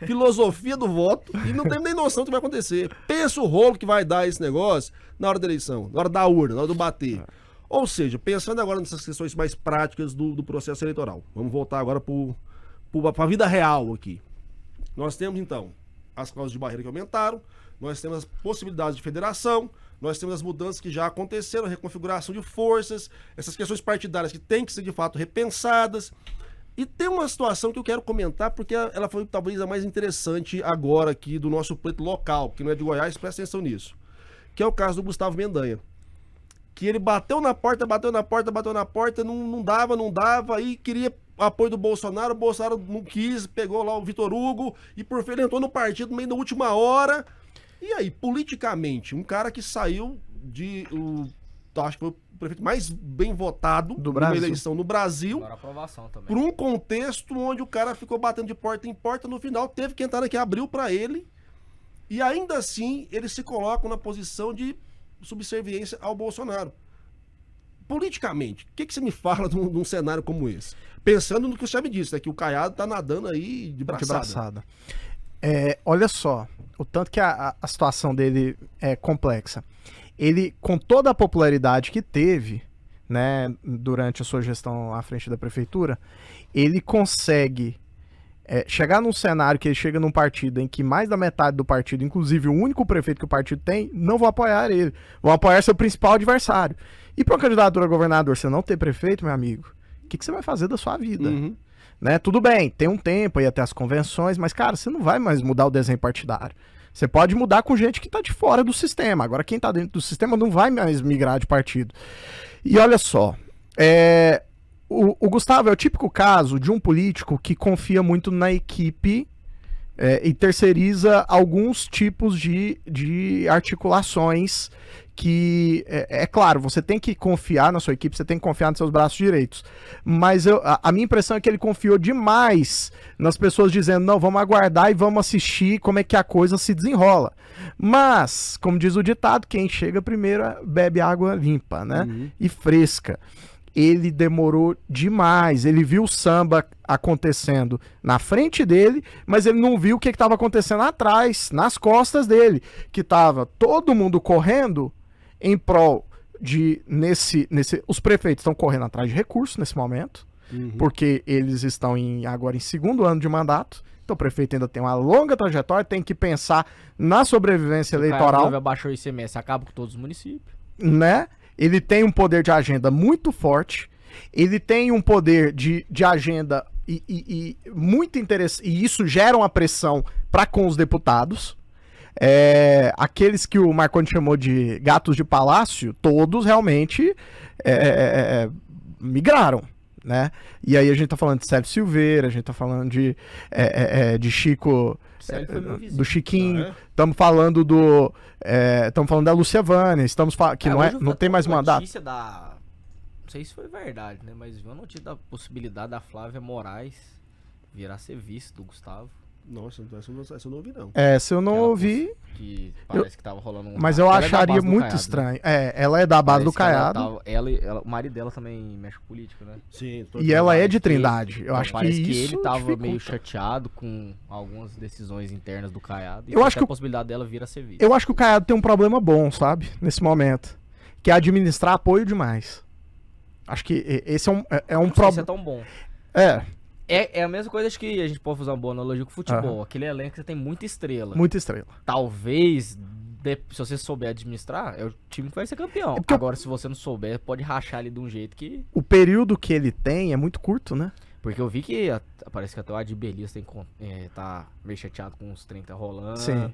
filosofia do voto e não temos nem noção do que vai acontecer. Pensa o rolo que vai dar esse negócio na hora da eleição, na hora da urna, na hora do bater. Ou seja, pensando agora nessas questões mais práticas do processo eleitoral. Vamos voltar agora para a vida real aqui. Nós temos, então, as cláusulas de barreira que aumentaram, nós temos as possibilidades de federação, nós temos as mudanças que já aconteceram, a reconfiguração de forças, essas questões partidárias que têm que ser, de fato, repensadas. E tem uma situação que eu quero comentar, porque ela foi talvez a mais interessante agora aqui do nosso pleito local, que não é de Goiás, presta atenção nisso, que é o caso do Gustavo Mendanha. Que ele bateu na porta, não dava, aí queria apoio do Bolsonaro, o Bolsonaro não quis, pegou lá o Vitor Hugo, e por fim ele entrou no partido no meio da última hora. E aí, politicamente, um cara que saiu acho que foi o prefeito mais bem votado Do numa Brasil. eleição no Brasil, Agora aprovação também. por um contexto onde o cara ficou batendo de porta em porta, no final teve que entrar aqui, abriu pra ele, e ainda assim ele se coloca na posição de subserviência ao Bolsonaro. Politicamente, o que você me fala de um cenário como esse? Pensando no que você já me disse, né, que o Caiado tá nadando aí de De braçada. braçada. Olha só, o tanto que a situação dele é complexa. Ele, com toda a popularidade que teve, né, durante a sua gestão à frente da prefeitura, ele consegue chegar num cenário que ele chega num partido em que mais da metade do partido, inclusive o único prefeito que o partido tem, não vão apoiar ele. Vão apoiar seu principal adversário. E para uma candidatura a governador, você não ter prefeito, meu amigo, o que você vai fazer da sua vida? Uhum. Né? Tudo bem, tem um tempo aí até as convenções, mas, cara, você não vai mais mudar o desenho partidário. Você pode mudar com gente que tá de fora do sistema. Agora, quem tá dentro do sistema não vai mais migrar de partido. E olha só, o Gustavo é o típico caso de um político que confia muito na equipe e terceiriza alguns tipos de articulações que, é claro, você tem que confiar na sua equipe, você tem que confiar nos seus braços direitos, mas a minha impressão é que ele confiou demais nas pessoas dizendo, não, vamos aguardar e vamos assistir como é que a coisa se desenrola. Mas, como diz o ditado, quem chega primeiro bebe água limpa, né? Uhum. E fresca. Ele demorou demais, ele viu o samba acontecendo na frente dele, mas ele não viu o que estava acontecendo atrás, nas costas dele, que estava todo mundo correndo em prol de, os prefeitos estão correndo atrás de recursos nesse momento, porque eles estão agora em segundo ano de mandato, então o prefeito ainda tem uma longa trajetória, tem que pensar na sobrevivência eleitoral. O abaixou o ICMS, acaba com todos os municípios. Né? Ele tem um poder de agenda muito forte, ele tem um poder de agenda muito interessante. E isso gera uma pressão para com os deputados. Aqueles que o Marconi chamou de gatos de palácio, todos realmente migraram, né? E aí a gente tá falando de Sérgio Silveira, a gente tá falando de Chico, do Chiquinho, estamos falando da Lúcia Vânia, que não tem mais mandato. Não sei se foi verdade, né? Mas viu a notícia da possibilidade da Flávia Moraes virar ser vice do Gustavo. Nossa, essa eu não ouvi, não. Essa eu não ouvi. Que parece que tava rolando mas eu acharia muito estranho. Ela é da base do Caiado. O marido dela também mexe com política, né? Sim. E ela é de Trindade. Eu acho que isso ele tava dificulta. meio chateado com algumas decisões internas do Caiado. E eu acho que a possibilidade dela vir a ser vice. Eu acho que o Caiado tem um problema bom, sabe? Nesse momento. Que é administrar apoio demais. Acho que esse é um problema. Isso é tão bom. É a mesma coisa, acho que a gente pode usar uma boa analogia com o futebol. Aquele elenco que você tem muita estrela. Muita estrela. Talvez, se você souber administrar, é o time que vai ser campeão. Agora, se você não souber, pode rachar ali de um jeito que... O período que ele tem é muito curto, né? Porque eu vi que parece que até o Adi Elias tá meio chateado com os 30 rolando. Sim.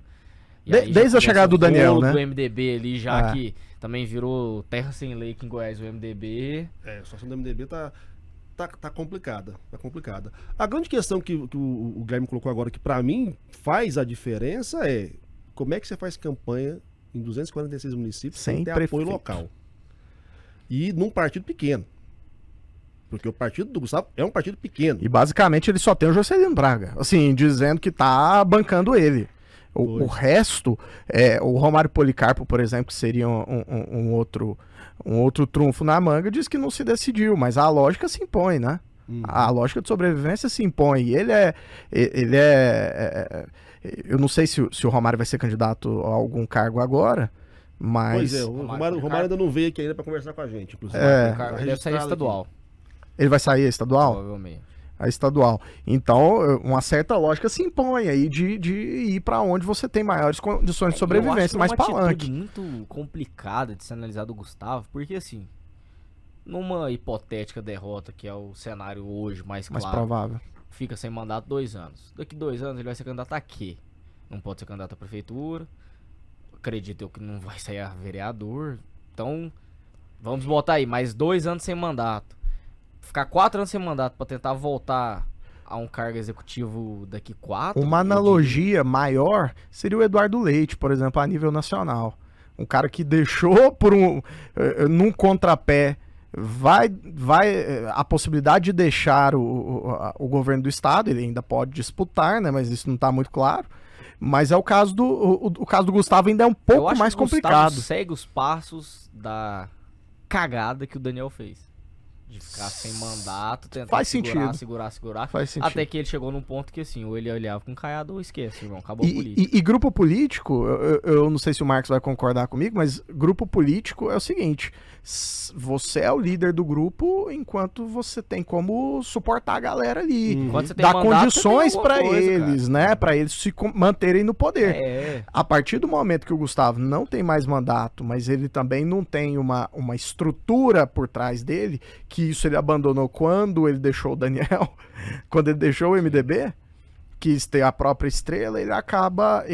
Desde a chegada do Daniel, né? Do MDB ali, já que também virou terra sem lei aqui em Goiás, o MDB. A situação do MDB tá complicada, A grande questão que o Guilherme colocou agora, que pra mim faz a diferença, é como é que você faz campanha em 246 municípios sem ter apoio local. E num partido pequeno. Porque o partido do Gustavo é um partido pequeno. E basicamente ele só tem o Juscelino Braga, assim, dizendo que tá bancando ele. O resto, o Romário Policarpo, por exemplo, que seria um outro trunfo na manga, diz que não se decidiu, mas a lógica se impõe, né? A lógica de sobrevivência se impõe. E ele eu não sei se o Romário vai ser candidato a algum cargo agora, mas... Pois é, o Romário ainda não veio aqui ainda para conversar com a gente, inclusive. Ele deve sair estadual. Ele vai sair estadual? Provavelmente. A estadual. Então, uma certa lógica se impõe aí de ir para onde você tem maiores condições de sobrevivência, mais palanque. É muito complicada de se analisar do Gustavo, porque assim, numa hipotética derrota, que é o cenário hoje mais claro, provável, fica sem mandato 2 anos. Daqui 2 anos ele vai ser candidato a quê? Não pode ser candidato à prefeitura, acredito eu que não vai sair a vereador, então vamos botar aí, mais 2 anos sem mandato. Ficar 4 anos sem mandato pra tentar voltar a um cargo executivo daqui 4. Uma analogia maior seria o Eduardo Leite, por exemplo, a nível nacional. Um cara que deixou num contrapé, a possibilidade de deixar o governo do estado, ele ainda pode disputar, né? Mas isso não tá muito claro. Mas o caso do Gustavo ainda é um pouco mais complicado. Gustavo segue os passos da cagada que o Daniel fez. De ficar sem mandato, tentar segurar. Faz sentido. Até que ele chegou num ponto que assim, ou ele olhava com Caiado ou esquece, irmão. Acabou a política. E grupo político, eu não sei se o Marcos vai concordar comigo, mas grupo político é o seguinte: você é o líder do grupo enquanto você tem como suportar a galera ali. Dar condições pra eles, cara, né? Pra eles se manterem no poder. A partir do momento que o Gustavo não tem mais mandato, mas ele também não tem uma estrutura por trás dele, que isso ele abandonou quando ele deixou o Daniel, quando ele deixou o MDB, quis ter a própria estrela, ele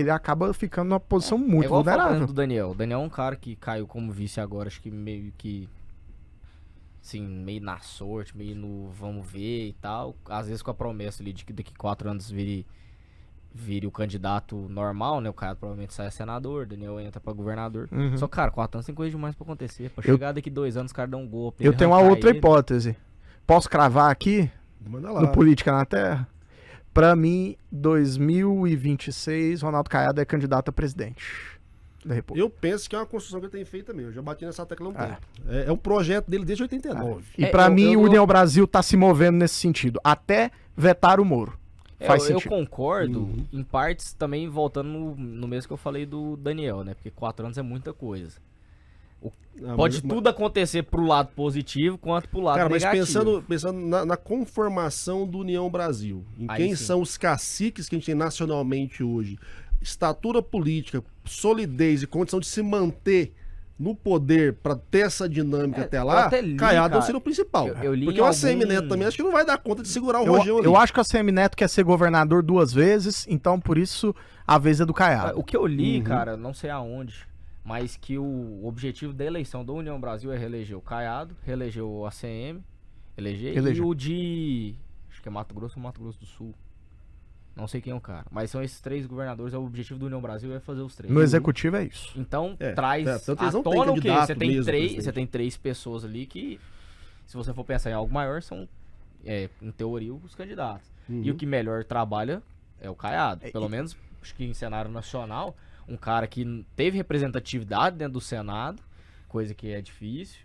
acaba ficando numa posição muito vulnerável. Do Daniel. O Daniel é um cara que caiu como vice agora, acho que meio que assim, meio na sorte, meio no vamos ver e tal. Às vezes com a promessa ali de que daqui 4 anos vire o candidato normal, né? O cara provavelmente sai a senador, Daniel entra pra governador. Só, cara, 4 anos tem coisa demais pra acontecer. Pra chegar daqui 2 anos, os caras dão um golpe. Eu tenho uma outra hipótese. Posso cravar aqui? Manda lá. No Política na Terra? Pra mim, 2026, Ronaldo Caiado é candidato a presidente da República. Eu penso que é uma construção que ele tem feito também. Eu já bati nessa tecla há um tempo. É um projeto dele desde 89. E pra mim, o União Brasil tá se movendo nesse sentido. Até vetar o Moro. Eu concordo, em partes também voltando no mesmo que eu falei do Daniel, né? Porque 4 anos é muita coisa. Pode tudo acontecer pro lado positivo quanto pro lado negativo. Mas pensando na conformação do União Brasil, em quem são os caciques que a gente tem nacionalmente hoje, estatura política, solidez e condição de se manter no poder pra ter essa dinâmica até eu lá, até li, Caiado cara. seria o principal. Eu li Porque em o ACM algum- Neto também acho que não vai dar conta de segurar o Rojão ali. Eu acho que o ACM Neto quer ser governador 2 vezes, então por isso a vez é do Caiado. O que eu li, cara, não sei aonde, mas que o objetivo da eleição da União Brasil é reeleger o Caiado, reeleger o ACM, eleger. E o de... acho que é Mato Grosso ou Mato Grosso do Sul. Não sei quem é o cara. Mas são esses 3 governadores, o objetivo da União Brasil é fazer os 3. No executivo é isso. Então, É, traz tanto à eles não têm tona o quê? candidato Você tem, mesmo, 3, presidente. você tem 3 pessoas ali que, se você for pensar em algo maior, são, em teoria, os candidatos. E o que melhor trabalha é o Caiado. Pelo menos, acho que em cenário nacional, um cara que teve representatividade dentro do Senado, coisa que é difícil,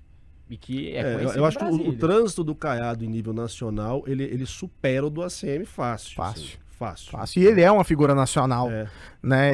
e que é conhecido eu acho em que o Brasília. trânsito do Caiado em nível nacional, ele supera o do ACM fácil. Fácil. Assim, fácil. E ele é uma figura nacional, É. né?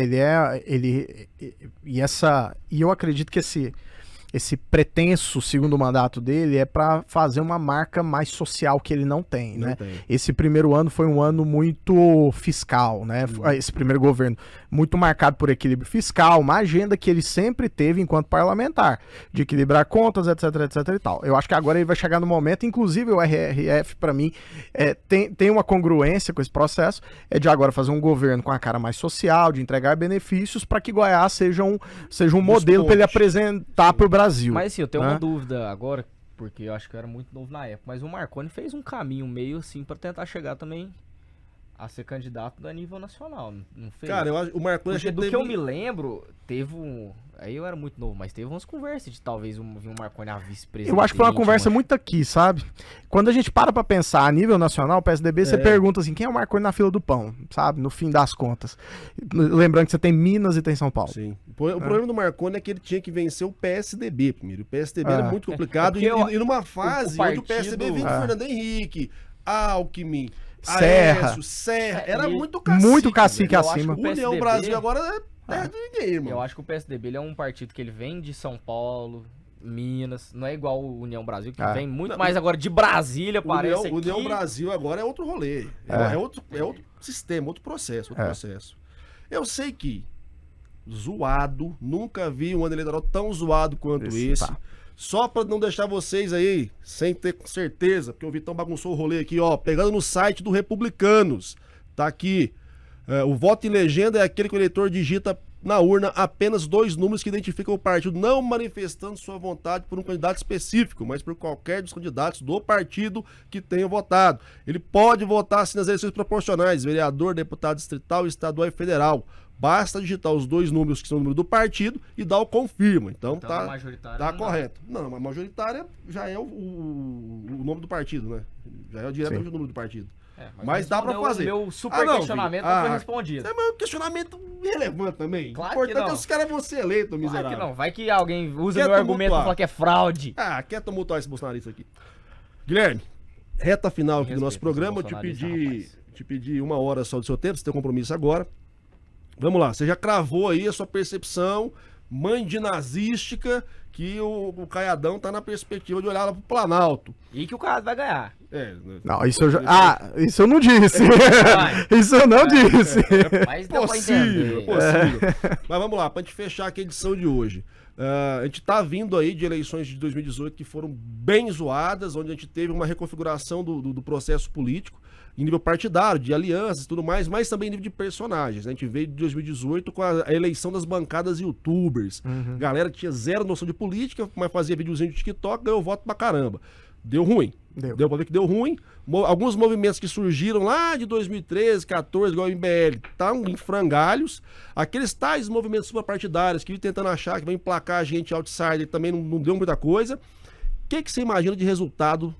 E eu acredito que esse pretenso segundo mandato dele é para fazer uma marca mais social que ele não tem, Não né? tem. Esse primeiro ano foi um ano muito fiscal, né? Esse primeiro governo muito marcado por equilíbrio fiscal, uma agenda que ele sempre teve enquanto parlamentar, de equilibrar contas, etc, etc e tal. Eu acho que agora ele vai chegar no momento, inclusive o RRF, para mim, tem uma congruência com esse processo, é de agora fazer um governo com a cara mais social, de entregar benefícios para que Goiás seja um modelo para ele apresentar para o Brasil. Mas assim, eu tenho né? uma dúvida agora, porque eu acho que eu era muito novo na época, mas o Marconi fez um caminho meio assim pra tentar chegar também a ser candidato a nível nacional, não fez? Cara, eu acho o Marconi Porque acho do que que eu me lembro, teve um... Aí eu era muito novo, mas teve umas conversas de talvez vir um Marconi a vice-presidente. Eu acho que foi uma conversa muito aqui, sabe? Quando a gente para pra pensar a nível nacional, o PSDB, você pergunta assim, quem é o Marconi na fila do pão, sabe? No fim das contas. Lembrando que você tem Minas e tem São Paulo. Sim. O problema do Marconi é que ele tinha que vencer o PSDB primeiro. O PSDB era muito complicado porque e numa fase onde o PSDB vinha do Fernando Henrique, Alckmin, Aécio, Serra. Era muito cacique. Muito cacique velho. acima. O União Brasil agora é terra de ninguém, irmão. Eu acho que o PSDB ele é um partido que ele vem de São Paulo, Minas, não é igual o União Brasil, que vem muito mais agora de Brasília, parece O União aqui. Brasil agora é outro rolê. É outro sistema, outro processo, processo. Eu sei que zoado, nunca vi um ano eleitoral tão zoado quanto esse. Tá. Só pra não deixar vocês aí, sem ter certeza, porque o Vitão bagunçou o rolê aqui, ó, pegando no site do Republicanos. Tá aqui. O voto em legenda é aquele que o eleitor digita na urna apenas 2 números que identificam o partido, não manifestando sua vontade por um candidato específico, mas por qualquer dos candidatos do partido que tenha votado. Ele pode votar assim nas eleições proporcionais, vereador, deputado distrital, estadual e federal. Basta digitar os 2 números que são o número do partido e dar o confirma. Então a tá, majoritária tá não correto. Não, a majoritária já é o nome do partido, né? Já é diretamente o número do partido. Mas dá pra fazer. O meu super questionamento não foi respondido. É um questionamento irrelevante também. Claro O importante que não. é os caras vão ser eleitos, miserável. Claro que não, vai que alguém usa Quer meu argumento pra tumultuar. falar que é fraude. Quer tumultuar esse bolsonarista aqui. Guilherme, reta final aqui do nosso Respeito programa. os Eu bolsonaristas, te pedi 1 hora só do seu tempo, você tem um compromisso agora. Vamos lá, você já cravou aí a sua percepção mandinazística que o Caiadão tá na perspectiva de olhar lá pro Planalto. E que o cara vai ganhar. Não, isso eu já... isso eu não disse. Isso eu não disse. Mas dá pra Possível, entender. possível. Mas vamos lá, pra gente fechar aqui a edição de hoje. A gente tá vindo aí de eleições de 2018 que foram bem zoadas, onde a gente teve uma reconfiguração do processo político em nível partidário, de alianças e tudo mais, mas também em nível de personagens. A gente veio de 2018 com a eleição das bancadas youtubers. Galera que tinha zero noção de política, mas fazia videozinho de TikTok, ganhou voto pra caramba. Deu ruim. Deu pra ver que deu ruim. Alguns movimentos que surgiram lá de 2013, 14, igual o MBL, estão em frangalhos. Aqueles tais movimentos suprapartidários que vêm tentando achar que vão emplacar a gente outsider também não deu muita coisa. O que você imagina de resultado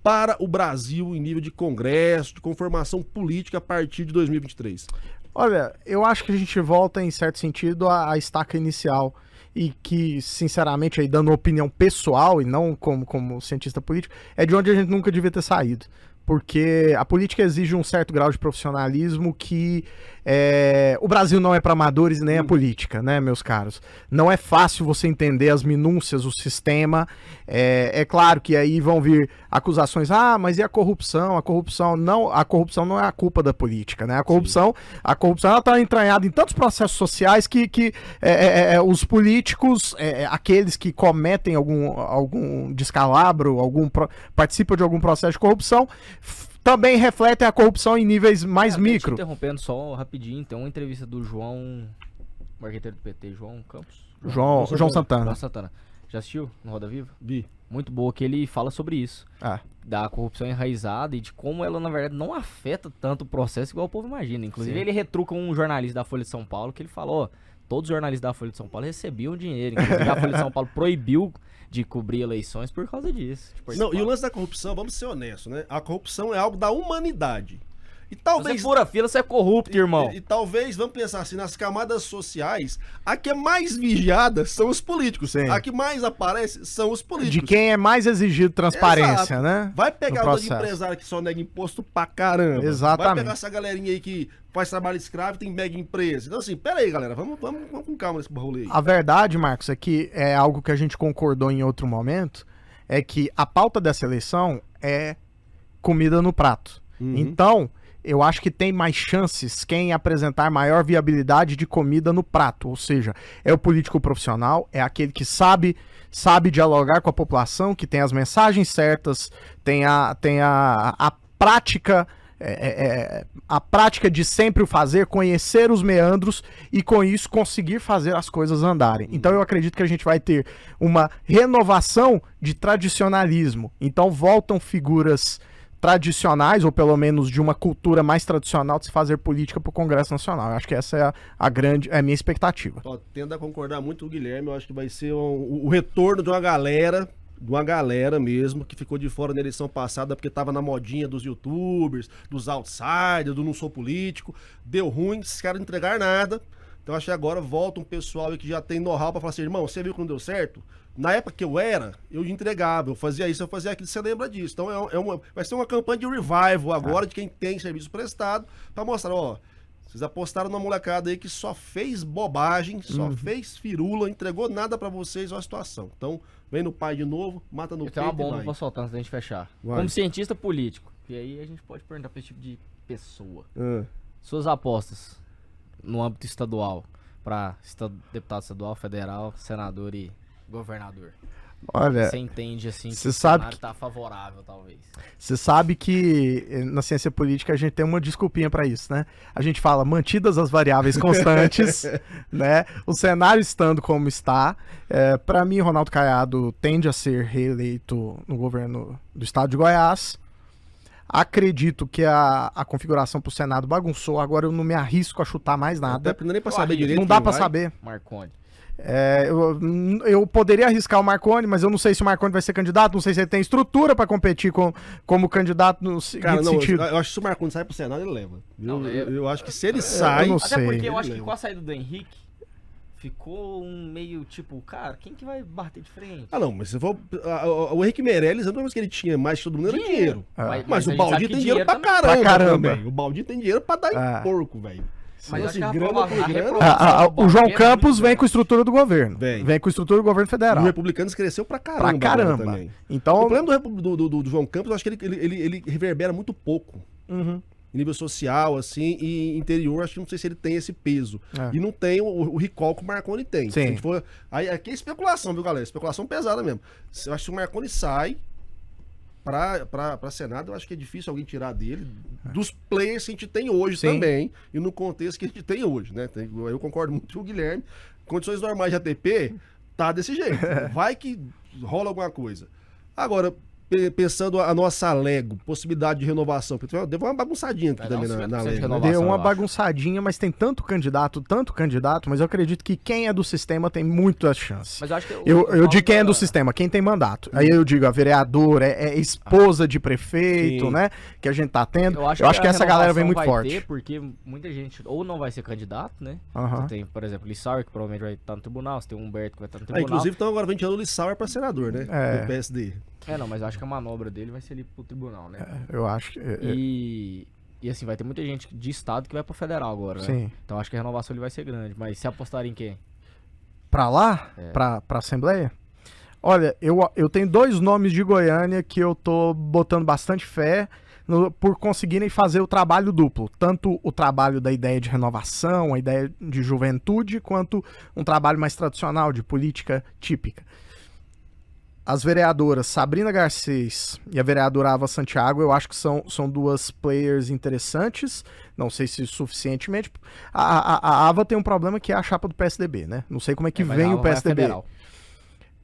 para o Brasil em nível de congresso, de conformação política a partir de 2023? Olha, eu acho que a gente volta, em certo sentido, à estaca inicial. E que, sinceramente, aí dando opinião pessoal e não como cientista político, é de onde a gente nunca devia ter saído. porque a política exige um certo grau de profissionalismo que o Brasil não é para amadores nem a política, né, meus caros? Não é fácil você entender as minúcias, o sistema. É claro que aí vão vir acusações, mas e a corrupção? A corrupção não é a culpa da política, né? A corrupção ela tá entranhada em tantos processos sociais que os políticos, aqueles que cometem algum descalabro, participam de algum processo de corrupção, também refletem a corrupção em níveis mais micro. Interrompendo só rapidinho, tem uma entrevista do João, marqueteiro do PT, João Campos? João Santana. João Santana. Já assistiu no Roda Viva? Vi. Muito boa, que ele fala sobre isso. Da corrupção enraizada e de como ela, na verdade, não afeta tanto o processo igual o povo imagina. Inclusive, ele retruca um jornalista da Folha de São Paulo, que ele falou, todos os jornalistas da Folha de São Paulo recebiam dinheiro. Inclusive, a Folha de São Paulo proibiu de cobrir eleições por causa disso. Não, e o lance da corrupção, vamos ser honestos, né? A corrupção é algo da humanidade. E talvez... Você fura fila, você é corrupto, irmão. E talvez, vamos pensar assim, nas camadas sociais, a que é mais vigiada são os políticos. Sim. A que mais aparece são os políticos. De quem é mais exigido transparência, Exato. né? Vai pegar o empresário que só nega imposto pra caramba. Exatamente. Vai pegar essa galerinha aí que faz trabalho escravo e tem mega empresa. Então assim, pera aí, galera, vamos com calma nesse rolê aí. A verdade, Marcos, é que é algo que a gente concordou em outro momento, é que a pauta dessa eleição é comida no prato. Então, eu acho que tem mais chances quem apresentar maior viabilidade de comida no prato, ou seja, é o político profissional, é aquele que sabe dialogar com a população, que tem as mensagens certas, tem a prática, a prática de sempre o fazer, conhecer os meandros e com isso conseguir fazer as coisas andarem. Então eu acredito que a gente vai ter uma renovação de tradicionalismo. Então voltam figuras tradicionais, ou pelo menos de uma cultura mais tradicional de se fazer política para o Congresso Nacional. Eu acho que essa é a minha expectativa. Tendo a concordar muito com o Guilherme, eu acho que vai ser o retorno de uma galera mesmo, que ficou de fora na eleição passada porque tava na modinha dos youtubers, dos outsiders, do não sou político, deu ruim, esses caras não entregaram nada. Então acho que agora volta um pessoal aí que já tem know-how pra falar assim, irmão, você viu que não deu certo? Na época que eu entregava, eu fazia isso, eu fazia aquilo, você lembra disso. Então vai ser uma campanha de revival agora de quem tem serviço prestado, pra mostrar, vocês apostaram na molecada aí que só fez bobagem, só fez firula, entregou nada pra vocês, olha a situação. Então, vem no pai de novo, mata no peito. Tem uma bomba pra soltar antes da gente fechar. Como cientista político, e aí a gente pode perguntar pra esse tipo de pessoa. Suas apostas no âmbito estadual, pra deputado estadual, federal, senador e governador. Olha, você entende assim que o cenário tá favorável, talvez. Você sabe que na ciência política a gente tem uma desculpinha pra isso, né? A gente fala mantidas as variáveis constantes, né? O cenário estando como está, pra mim, Ronaldo Caiado tende a ser reeleito no governo do estado de Goiás. Acredito que a configuração pro Senado bagunçou, agora eu não me arrisco a chutar mais nada. Não dá nem pra saber direito. Não dá pra saber. Marconi. Eu poderia arriscar o Marconi, mas eu não sei se o Marconi vai ser candidato, não sei se ele tem estrutura pra competir como candidato no sentido. Eu acho que se o Marconi sai pro Senado, ele leva. Eu acho que se ele eu sai... não Até sei. porque eu acho que com a saída do Henrique, ficou um meio tipo, cara, quem que vai bater de frente? Não, mas se for... O Henrique Meirelles, a única coisa que ele tinha mais que todo mundo era dinheiro. Mas o Baldinho tem dinheiro pra caramba também. O Baldinho tem dinheiro pra dar em porco, velho. Mas assim, acho que grana por grana... O João Campos vem com estrutura do governo. Vem com estrutura do governo federal. O Republicanos cresceu pra caramba. Também. Então... O problema do João Campos, eu acho que ele reverbera muito pouco. Em nível social, assim, e interior, acho que não sei se ele tem esse peso. E não tem o recall que o Marconi tem. Sim. Se a gente for... Aí, aqui é especulação, viu, galera? Especulação pesada mesmo. Eu acho que o Marconi sai pra Senado, eu acho que é difícil alguém tirar dele, dos players que a gente tem hoje também, e no contexto que a gente tem hoje, né? Eu concordo muito com o Guilherme. Condições normais de ATP, tá desse jeito. Vai que rola alguma coisa. Agora, pensando a nossa Lego, possibilidade de renovação, porque deu uma bagunçadinha aqui também na Lego. Deu uma bagunçadinha, mas tem tanto candidato, mas eu acredito que quem é do sistema tem muitas chances. Mas eu acho que eu digo quem é do sistema, quem tem mandato. Aí eu digo, a vereadora, esposa de prefeito, né, que a gente tá tendo. Eu acho que essa galera vem muito forte. Porque muita gente ou não vai ser candidato, né? Você tem, por exemplo, Lissauer, que provavelmente vai estar no tribunal, você tem o Humberto que vai estar no tribunal. Inclusive, estão agora ventilando o Lissauer pra senador, né? Do PSD. Não, mas eu acho que a manobra dele vai ser ali pro tribunal, né? Eu acho que... E assim, vai ter muita gente de estado que vai pro federal agora, né? Sim. Então acho que a renovação ele vai ser grande. Mas se apostar em quem? Pra lá? Pra Assembleia? Olha, eu tenho 2 nomes de Goiânia que eu tô botando bastante fé por conseguirem fazer o trabalho duplo. Tanto o trabalho da ideia de renovação, a ideia de juventude, quanto um trabalho mais tradicional, de política típica. As vereadoras Sabrina Garcês e a vereadora Ava Santiago, eu acho que são 2 players interessantes. Não sei se suficientemente. A Ava tem um problema que é a chapa do PSDB, né? Não sei como é que vem o PSDB.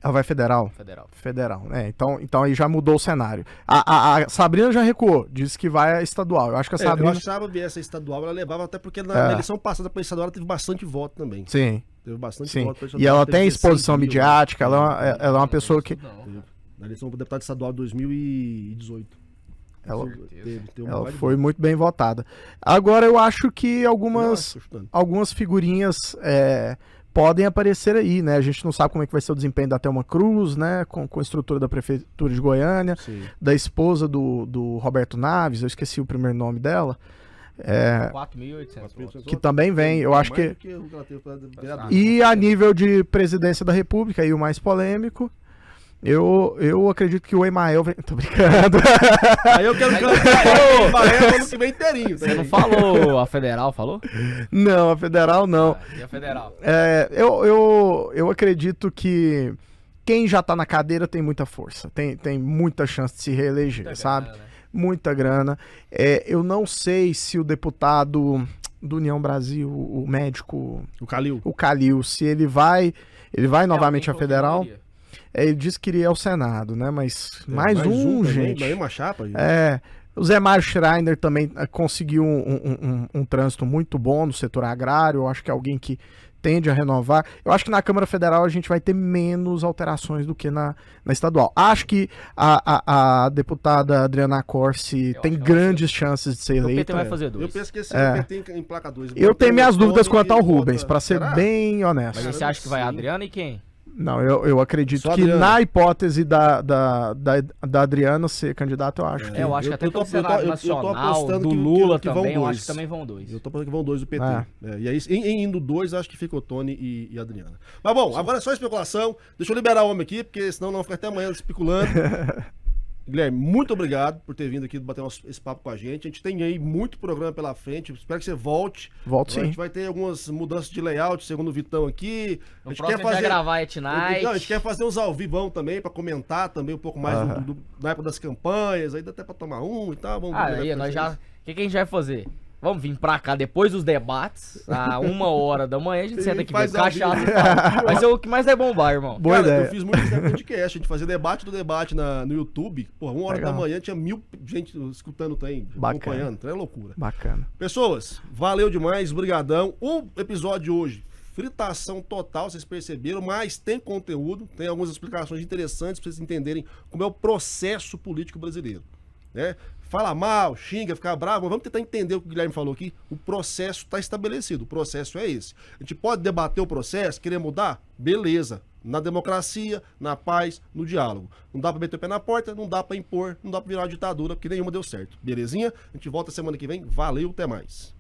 Ela vai federal? Federal, né? Então aí já mudou o cenário. A Sabrina já recuou, disse que vai a estadual. Eu acho que a Sabrina... Eu achava que essa estadual ela levava, até porque na eleição passada para estadual ela teve bastante voto também. Sim. Teve bastante Sim. voto. E ela tem exposição midiática, ela é uma pessoa que... Na eleição para deputado estadual de 2018. Ela foi muito bem votada. Agora eu acho que algumas figurinhas podem aparecer aí, né? A gente não sabe como é que vai ser o desempenho da Thelma Cruz, né? Com a estrutura da Prefeitura de Goiânia, da esposa do Roberto Naves, eu esqueci o primeiro nome dela. 4.800 votos. Que também vem, eu acho que... E a nível de presidência da República, e o mais polêmico, eu acredito que o Emael vem... Tô brincando. Aí eu quero cantar o Emael ano que vem inteirinho. Você não falou a federal, falou? Não, a federal não. E a federal? Eu acredito que quem já tá na cadeira tem muita força, tem muita chance de se reeleger, muita sabe? Grana, né? Muita grana. Eu não sei se o deputado do União Brasil, o médico... O Calil, se ele vai novamente à federal... Ele disse que iria ao Senado, né? Mas mais um, gente. Mais uma chapa, gente. O Zé Mário Schreiner também conseguiu um trânsito muito bom no setor agrário. Eu acho que é alguém que tende a renovar. Eu acho que na Câmara Federal a gente vai ter menos alterações do que na estadual. Acho que a deputada Adriana Corsi tem grandes chances de ser eleita. O PT vai fazer 2. Eu penso que esse PT emplaca 2. Eu tenho minhas dúvidas quanto ao Rubens, para ser bem honesto. Mas você acha que vai a Adriana e quem? Não, eu acredito que na hipótese da Adriana ser candidata, eu acho que... Eu acho que até pelo Senado Nacional, do Lula também, eu acho que também vão 2. Eu tô apostando que vão 2 do PT. E aí, em indo 2, acho que fica o Tony e a Adriana. Mas bom, agora é só especulação. Deixa eu liberar o homem aqui, porque senão não fica até amanhã especulando. Guilherme, muito obrigado por ter vindo aqui bater esse papo com a gente. A gente tem aí muito programa pela frente. Espero que você volte. Volto sim. A gente vai ter algumas mudanças de layout, segundo o Vitão aqui. A gente quer fazer... gravar at night. A gente quer fazer uns ao vivão também, pra comentar também um pouco mais na época das campanhas. Aí dá até pra tomar e tal. Vamos ver aí, nós já... O que a gente vai fazer? Vamos vir pra cá depois dos debates, a 1h da manhã, a gente senta aqui, faz cachaça e fala. Vai ser o que mais é bombar, irmão. Boa ideia. Eu fiz muito isso no podcast, a gente fazia debate do debate no YouTube. Pô, 1h da manhã tinha 1000 gente escutando também, acompanhando. Então é loucura. Bacana. Pessoas, valeu demais, brigadão. O episódio de hoje, fritação total, vocês perceberam, mas tem conteúdo, tem algumas explicações interessantes pra vocês entenderem como é o processo político brasileiro, né? Fala mal, xinga, fica bravo, mas vamos tentar entender o que o Guilherme falou aqui. O processo está estabelecido, o processo é esse. A gente pode debater o processo, querer mudar? Beleza. Na democracia, na paz, no diálogo. Não dá pra meter o pé na porta, não dá pra impor, não dá pra virar uma ditadura, porque nenhuma deu certo. Belezinha? A gente volta semana que vem. Valeu, até mais.